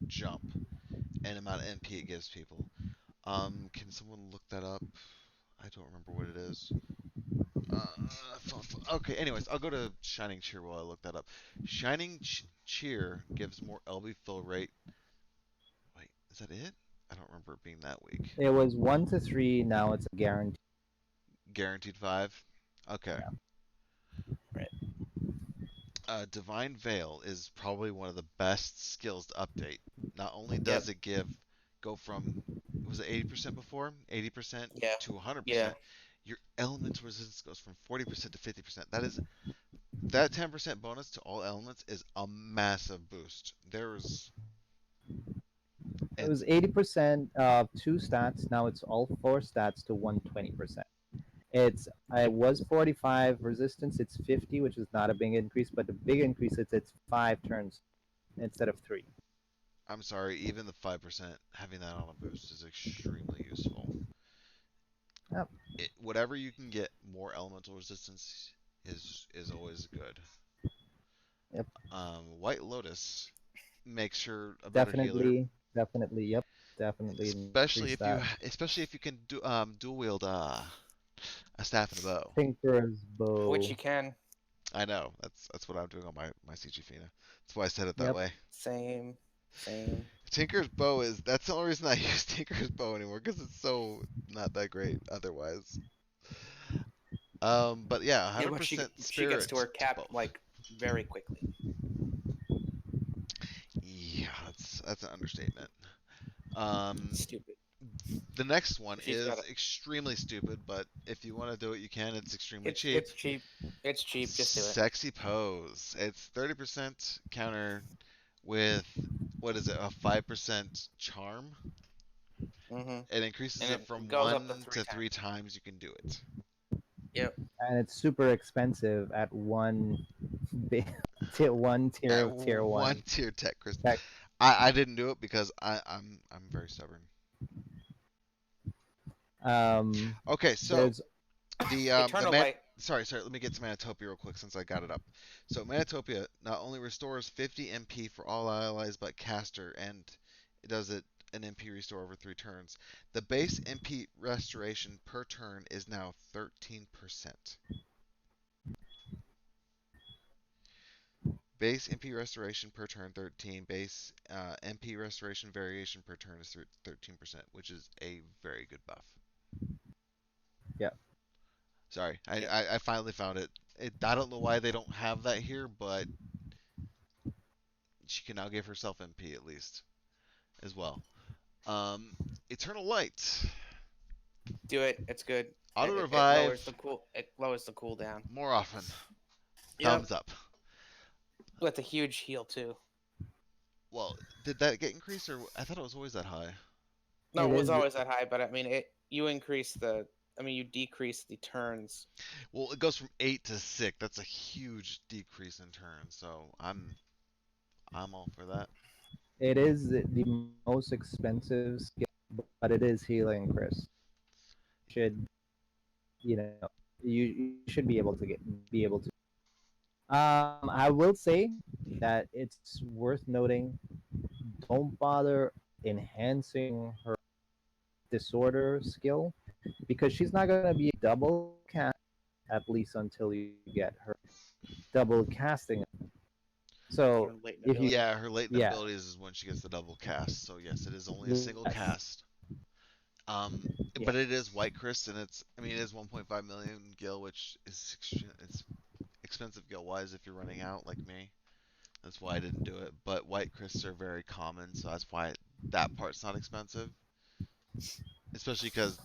jump in amount of MP it gives people. Can someone look that up? I don't remember what it is. Okay, anyways, I'll go to Shining Cheer while I look that up. Cheer gives more LB fill rate. Wait, is that it? I don't remember it being that weak. It was 1 to 3. Now it's a guarantee. Guaranteed 5? Okay. Yeah. Right. Divine Veil is probably one of the best skills to update. Not only Yep. does it go from, was it 80% before? 80% Yeah. to Yeah. 100%. Your elemental resistance goes from 40% to 50%. That 10% bonus to all elements is a massive boost. There's It and was 80% of 2 stats. Now it's all 4 stats to 120%. It was 45 resistance. It's 50, which is not a big increase, but the big increase is it's 5 turns instead of 3. I'm sorry, even the 5% having that on a boost is extremely useful. Yep. Whatever you can get more elemental resistance is always good. Yep. White Lotus makes her a better healer, Definitely, definitely. Yep, definitely especially increase if you that. especially if you can dual wield a staff and a bow. Tinker's Which bow. you can. I know that's what I'm doing on my CG Fina. That's why I said it that Yep. way. Same. Same. Tinker's bow is that's the only reason I use Tinker's bow anymore because it's so not that great otherwise. But yeah, Yeah, but 100% she gets to spirit her to cap both. like very quickly. Yeah, that's an understatement. Um, Stupid. the next one She's got is it. extremely stupid, but if you want to do it, you can. It's extremely It's cheap. it's cheap. It's cheap. Just do it. Sexy pose. It's 30% counter with what is it? A 5% charm. Mm-hmm. It increases And it it from goes up to one three to three times. times you can do it. Yep. And it's super expensive at one, one tier At of tier one one tier tech, Chris. tech. I didn't do it because I'm very stubborn. Okay, so There's the Eternal man. Light. Sorry. Let me get to Manatopia real quick since I got it up. So Manatopia not only restores 50 MP for all allies but caster, and it does it an MP restore over 3 turns. The base MP restoration per turn is now 13%. Base MP restoration per turn 13. Base MP restoration variation per turn is 13%, which is a very good buff. yeah, Sorry, Yep. I finally found it. I don't know why they don't have that here, but she can now give herself MP at least as well. Um, Eternal Light, Do it. It's good. auto It revive lowers the cool. It lowers the cooldown. more often. Yep. Thumbs up. With a huge heal too. Well, did that get increased or I thought it was always that high? No, it it was is. always that high, but I mean, you increase the. I mean, you decrease the turns. Well, it goes from 8 to 6. That's a huge decrease in turns. So I'm all for that. It is the most expensive skill, but it is healing, Chris. Should you know you should be able to be able to. I will say that it's worth noting. Don't bother enhancing her disorder skill because she's not gonna be double cast at least until you get her double casting. So Her latent if you ability. Yeah, her latent yeah abilities is when she gets the double cast. So yes, it is only a single yes cast. Um, yeah but it is White Chris, and I mean it is 1.5 million gil, which is it's expensive gil wise if you're running out like me. That's why I didn't do it. But White Chris are very common, so that's why that part's not expensive. Especially because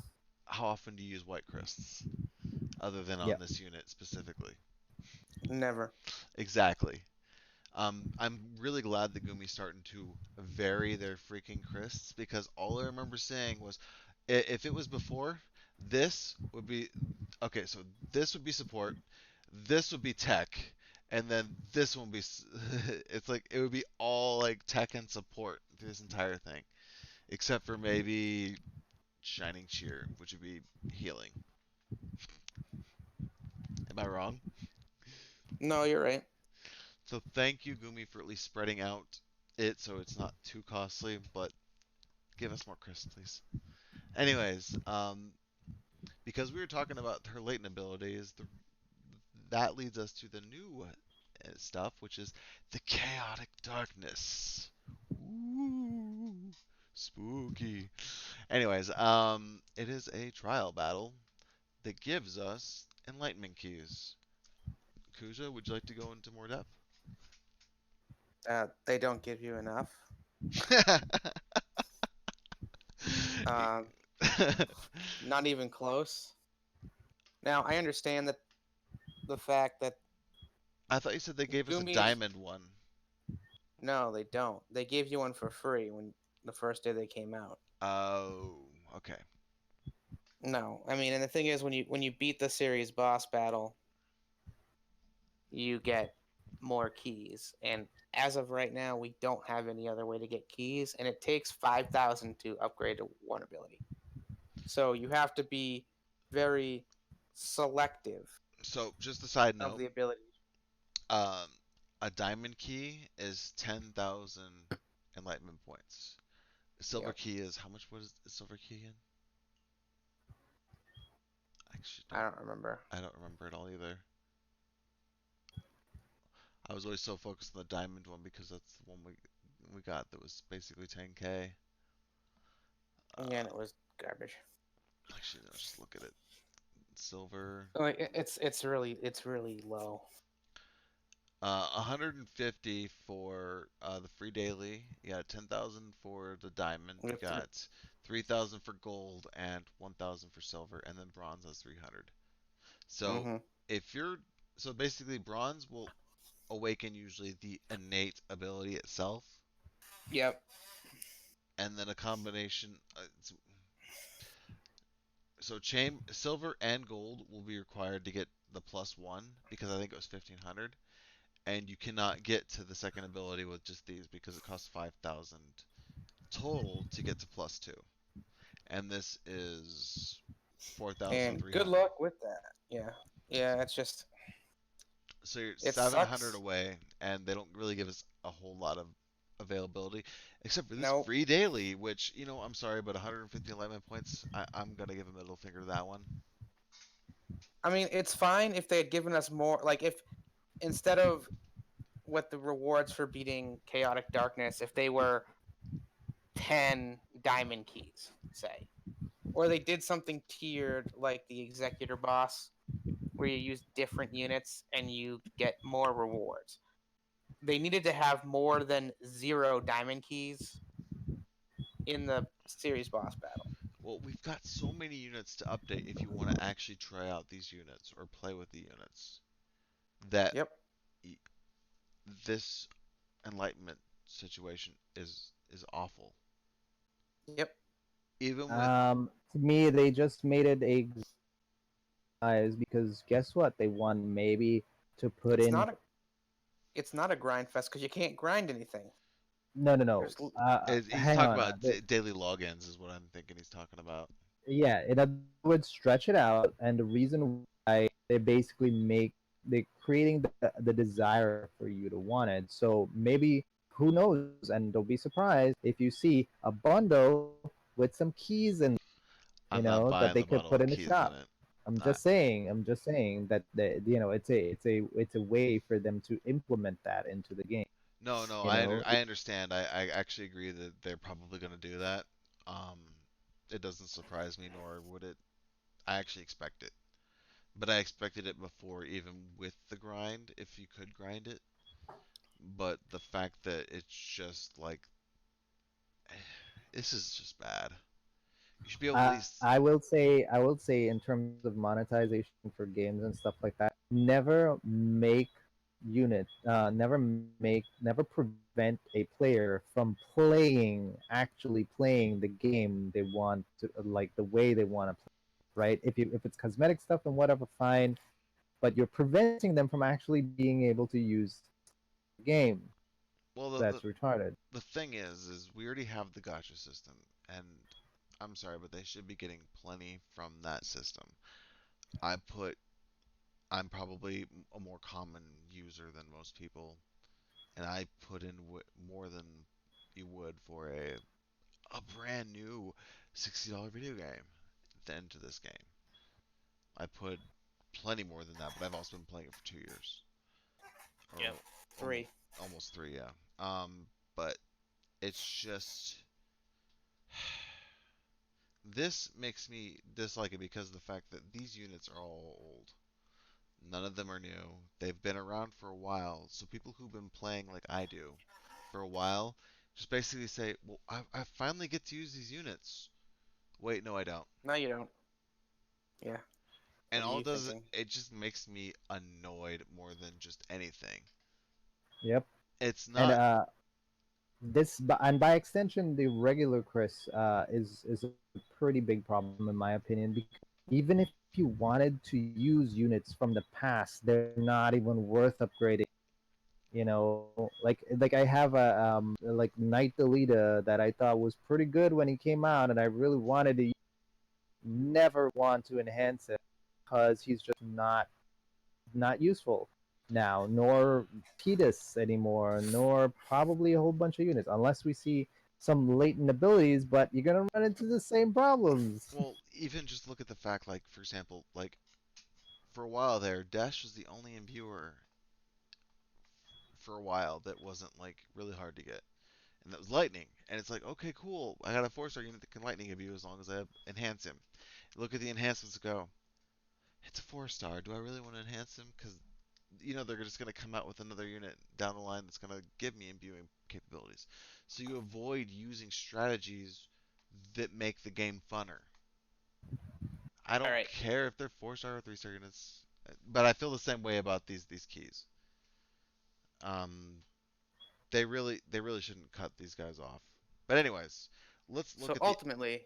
how often do you use White Crysts other than yeah on this unit specifically? Never. Exactly. I'm really glad that Gumi's starting to vary their freaking crysts because all I remember saying was, if it was before, this would be okay. So this would be support, this would be tech, and then this one would be. It's like it would be all like tech and support through this entire thing, except for maybe Shining Cheer, which would be healing. Am I wrong? No, you're right. So thank you, Gumi, for at least spreading out it so it's not too costly, but give us more Chris, please. Anyways, because we were talking about her latent abilities, that leads us to the new stuff, which is the chaotic darkness. Ooh, spooky. Anyways, it is a trial battle that gives us enlightenment keys. Kuja, would you like to go into more depth? They don't give you enough. Uh, not even close. Now I understand that the fact that I thought you said they gave us a Gumi's. diamond one. No, they don't. They gave you one for free when the first day they came out. Oh, okay. No, I mean, and the thing is, when you beat the series boss battle, you get more keys. And as of right now, we don't have any other way to get keys, and it takes 5,000 to upgrade to one ability. So you have to be very selective So, just a side of note, the abilities. um, a diamond key is 10,000 enlightenment points. A silver Yep. key is how much? What is a silver key again? I actually I don't. don't remember. I don't remember it all either. I was always so focused on the diamond one because that's the one we got that was basically 10k. Again, Uh, it was garbage. actually, let's just look at it. Silver, Like it's really low. 150 for the free daily. You got 10,000 for the diamond. You With three. got 3,000 for gold and 1,000 for silver, and then bronze has 300. So Mm-hmm. if you're so basically bronze will awaken usually the innate ability itself, Yep. and then a combination. So chain silver and gold will be required to get the plus one because I think it was 1,500, and you cannot get to the second ability with just these because it costs 5,000 total to get to plus two, and this is And good 4,300. luck with that. Yeah. Yeah. It's just So you're it 700 sucks. away, and they don't really give us a whole lot of availability, except for this Nope. free daily, which, I'm sorry, but 150 alignment points, I'm going to give a middle finger to that one. I mean, it's fine if they had given us more. Like if instead of what the rewards for beating chaotic darkness, if they were 10 diamond keys, say, or they did something tiered like the executor boss, where you use different units and you get more rewards. They needed to have more than 0 diamond keys in the series boss battle. Well, we've got so many units to update if you want to actually try out these units or play with the units that Yep. this enlightenment situation is awful. Yep. Even with To me, they just made it a size because guess what? They want maybe to put It's in. not a it's not a grind fest because you can't grind anything. No, no, no. There's he's Hang talking on. about daily logins is what I'm thinking he's talking about. Yeah, in other words, stretch it out, and the reason why they basically they're creating the desire for you to want it. So maybe who knows? And don't be surprised if you see a bundle with some keys in, I'm not that buying they the could bottle put with in the keys in shop. it. I'm I, just saying. I'm just saying that it's a way for them to implement that into the game. no, no, You know, I understand. I actually agree that they're probably going to do that. Um, it doesn't surprise me, nor would it. I actually expect it, but I expected it before, even with the grind, if you could grind it. But the fact that it's just like this is just bad. You should be able to at least. I will say in terms of monetization for games and stuff like that, never make never prevent a player from actually playing the game they want to, like the way they want to play, right? If it's cosmetic stuff and whatever, fine, but you're preventing them from actually being able to use the game. Well, That's retarded. the thing is we already have the gotcha system, and I'm sorry, but they should be getting plenty from that system. I put I'm probably a more common user than most people. and I put in more than you would for a brand new $60 video game into this game. I put plenty more than that, but I've also been playing it for 2 years Yep. or almost 3. almost three, yeah. But it's just this makes me dislike it because of the fact that these units are all old. None of them are new. They've been around for a while, so people who've been playing like I do for a while just basically say, "Well, I finally get to use these units." Wait, no, I don't. No, you don't. Yeah. And What are all you it does, thinking? it just makes me annoyed more than just anything. Yep. It's And not. and by extension, the regular Chris is a pretty big problem in my opinion, because even if you wanted to use units from the past, they're not even worth upgrading. Like I have a like Knight Delita that I thought was pretty good when he came out, and I really wanted to never want to enhance it because he's just not useful now, nor Titus anymore, nor probably a whole bunch of units, unless we see some latent abilities. But you're gonna run into the same problems. Well, even just look at the fact, like, for example, like, for a while there, Dash was the only imbuer for a while that wasn't, like, really hard to get. And that was Lightning. And it's like, okay, cool. I got a 4-star unit that can Lightning imbue as long as I enhance him. Look at the enhancements and go, it's a 4-star. Do I really want to enhance him? Because, they're just going to come out with another unit down the line that's going to give me imbuing capabilities. So you avoid using strategies that make the game funner. I All don't right. care if they're 4-star or 3-star units, but I feel the same way about these keys. Um, they really shouldn't cut these guys off. But anyways, let's look So at the ultimately,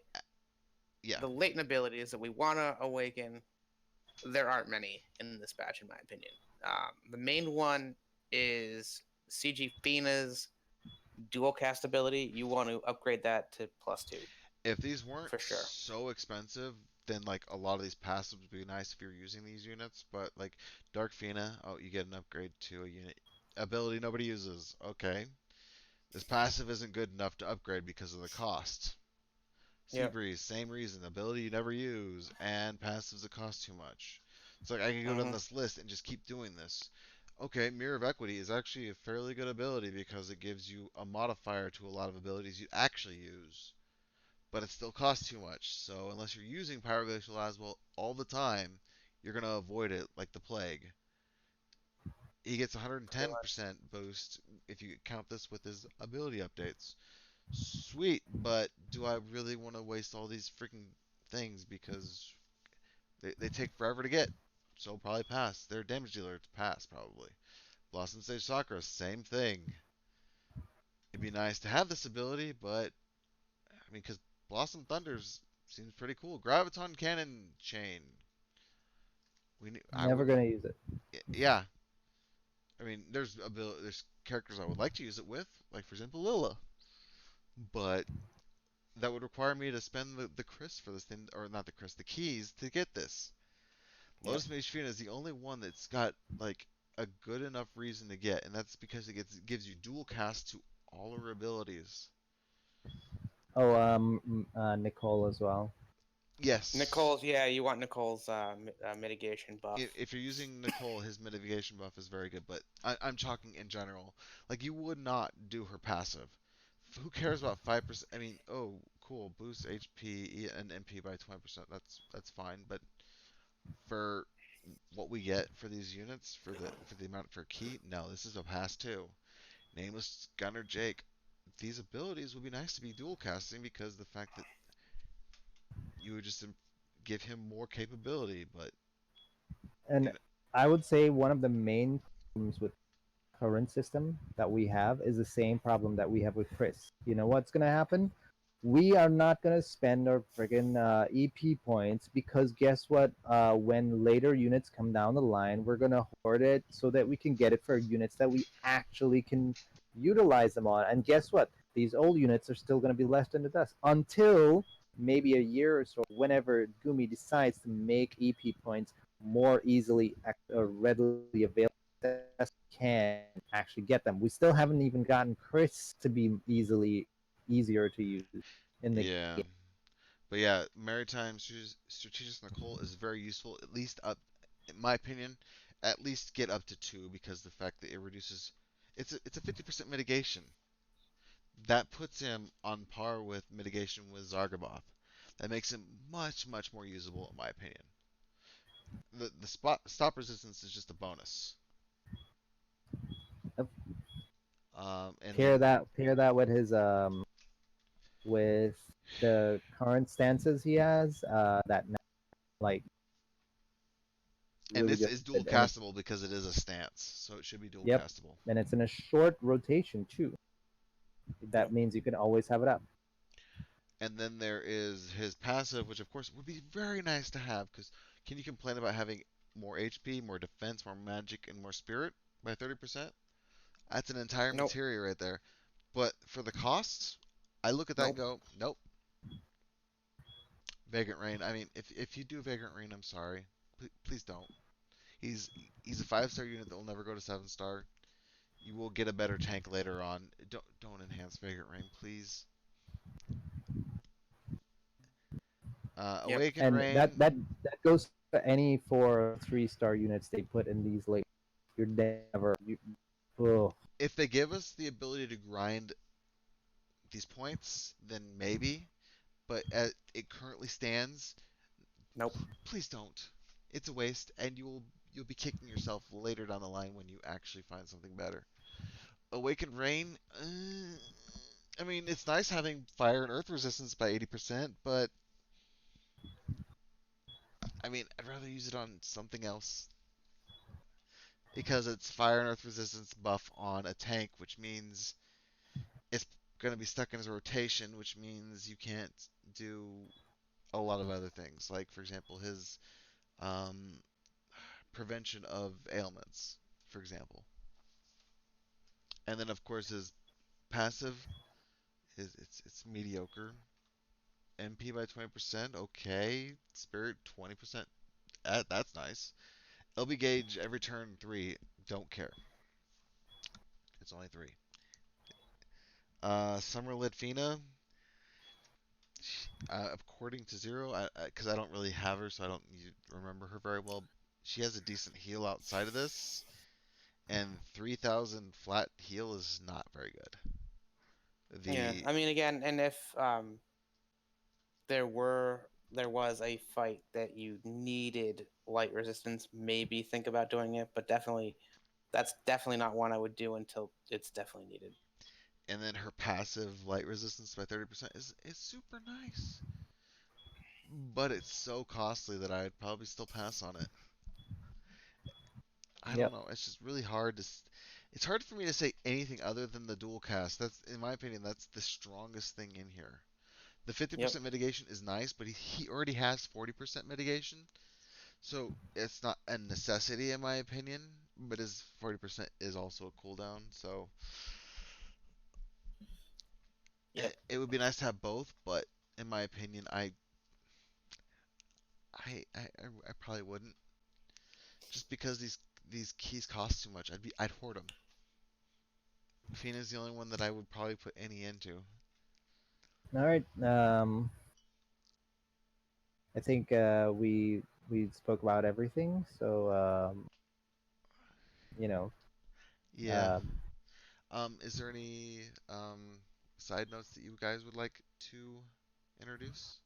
yeah. the latent abilities that we want to awaken, there aren't many in this batch, in my opinion. The main one is CG Fina's dual cast ability. You want to upgrade that to +2 If these weren't for sure. so expensive, then like a lot of these passives would be nice if you're using these units. But like Dark Fina, oh, you get an upgrade to a unit ability nobody uses. Okay, this passive isn't good enough to upgrade because of the cost. Sea Yep. Breeze, same reason. Ability you never use, and passives that cost too much. It's like I can go down Mm-hmm. this list and just keep doing this. Okay, Mirror of Equity is actually a fairly good ability because it gives you a modifier to a lot of abilities you actually use, but it still costs too much. So unless you're using Pyroglacial Aswell all the time, you're gonna avoid it like the plague. He gets Pretty much. 110% boost if you count this with his ability updates. Sweet, but do I really want to waste all these freaking things because they take forever to get? So probably pass. They're a damage dealer to pass probably. Blossom Stage Sakura, same thing. It'd be nice to have this ability, but I mean, because Blossom Thunders seems pretty cool. Graviton Cannon Chain. I Never wouldn't. gonna use it. Yeah, I mean, there's characters I would like to use it with, like for example Lilla, but that would require me to spend the Chris for this thing, or not the Chris, the keys to get this. Yep. Lotus Mage Fina is the only one that's got like a good enough reason to get, and that's because gives you dual cast to all her abilities. Oh, Nicole as well. Yes, Nicole's, yeah, you want Nicole's mitigation buff. if you're using Nicole, his mitigation buff is very good, but I'm talking in general. Like, you would not do her passive. Who cares about 5%? I mean, oh, cool, boost HP and MP by 20%. That's fine, but for what we get for these units, for the amount for key, no, this is a pass too. Nameless Gunner Jake. These abilities would be nice to be dual casting because the fact that you would just give him more capability, but And you know, I would say one of the main problems with current system that we have is the same problem that we have with Chris. You know what's gonna happen? We are not gonna spend our friggin' EP points, because guess what? When later units come down the line, we're gonna hoard it so that we can get it for units that we actually can utilize them on. And guess what? These old units are still gonna be left in the dust until maybe a year or so, whenever Gumi decides to make EP points more easily readily available, etc. best we can actually get them. We still haven't even gotten Chris to be easier to use in the Yeah. game. But yeah, Maritime Strategist Nicole is very useful, at least up, in my opinion, at least get up to 2 because the fact that it reduces, it's a 50% mitigation. That puts him on par with mitigation with Zargaboth. That makes him much, much more usable, in my opinion. The stop resistance is just a bonus. Yep. And Pair then that with his with the current stances he has. That like and really it's dual good, and it's castable because it is a stance, so it should be dual yep, castable. and it's in a short rotation too. That Yep. means you can always have it up. And then there is his passive, which of course would be very nice to have, because can you complain about having more HP, more defense, more magic, and more spirit by 30%? That's an entire Nope. materia right there. But for the costs, I look at that and Nope. go, nope. Vagrant Rain. I mean, if you do Vagrant Rain, I'm sorry. Please don't. He's he's a 5-star unit that will never go to 7-star. You will get a better tank later on. Don't enhance Vagrant Rain, please. Yep. Awaken And that Rain. that that goes to any 4 or 3-star units they put in these late. You're never you. Oh, If they give us the ability to grind these points, then maybe. But as it currently stands, Nope. please don't. It's a waste, and you'll be kicking yourself later down the line when you actually find something better. Awakened Rain. I mean, it's nice having fire and earth resistance by 80%, but I mean, I'd rather use it on something else because it's fire and earth resistance buff on a tank, which means it's going to be stuck in his rotation, which means you can't do a lot of other things, like for example his um, prevention of ailments, for example. And then of course his passive is it's mediocre. MP by 20%, okay. Spirit 20%, that's nice. LB gauge every turn 3, don't care. It's only 3. Summer Lidfina, according to Xero, because I don't really have her, so I don't remember her very well. She has a decent heal outside of this, and 3,000 flat heal is not very good. Yeah. The I mean, again, and if there was a fight that you needed light resistance, maybe think about doing it, but definitely that's definitely not one I would do until it's definitely needed. and then her passive light resistance by 30% is super nice, but it's so costly that I'd probably still pass on it. I don't yep, know. It's just really hard to. It's hard for me to say anything other than the dual cast. That's, in my opinion, that's the strongest thing in here. The Yep. 50% mitigation is nice, but he already has 40% mitigation, so it's not a necessity in my opinion. But his 40% is also a cooldown, so Yep. it would be nice to have both. But in my opinion, I probably wouldn't, just because these keys cost too much. I'd hoard them. Fina's the only one that I would probably put any into. all right. I think we spoke about everything. So you know, Yeah. um, Is there any side notes that you guys would like to introduce?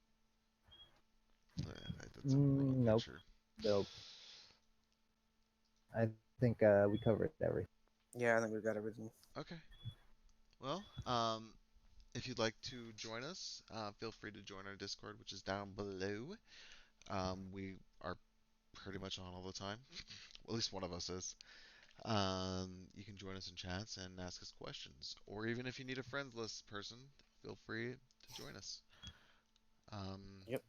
That's a wrong nope, picture. nope. I think we covered everything. Yeah, I think we've got everything. Okay. Well, if you'd like to join us, feel free to join our Discord, which is down below. We are pretty much on all the time. At least one of us is. You can join us in chats and ask us questions, or even if you need a friends list person, feel free to join us. Um, Yep.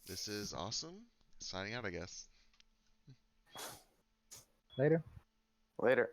this is awesome. Signing out, I guess. Later. Later.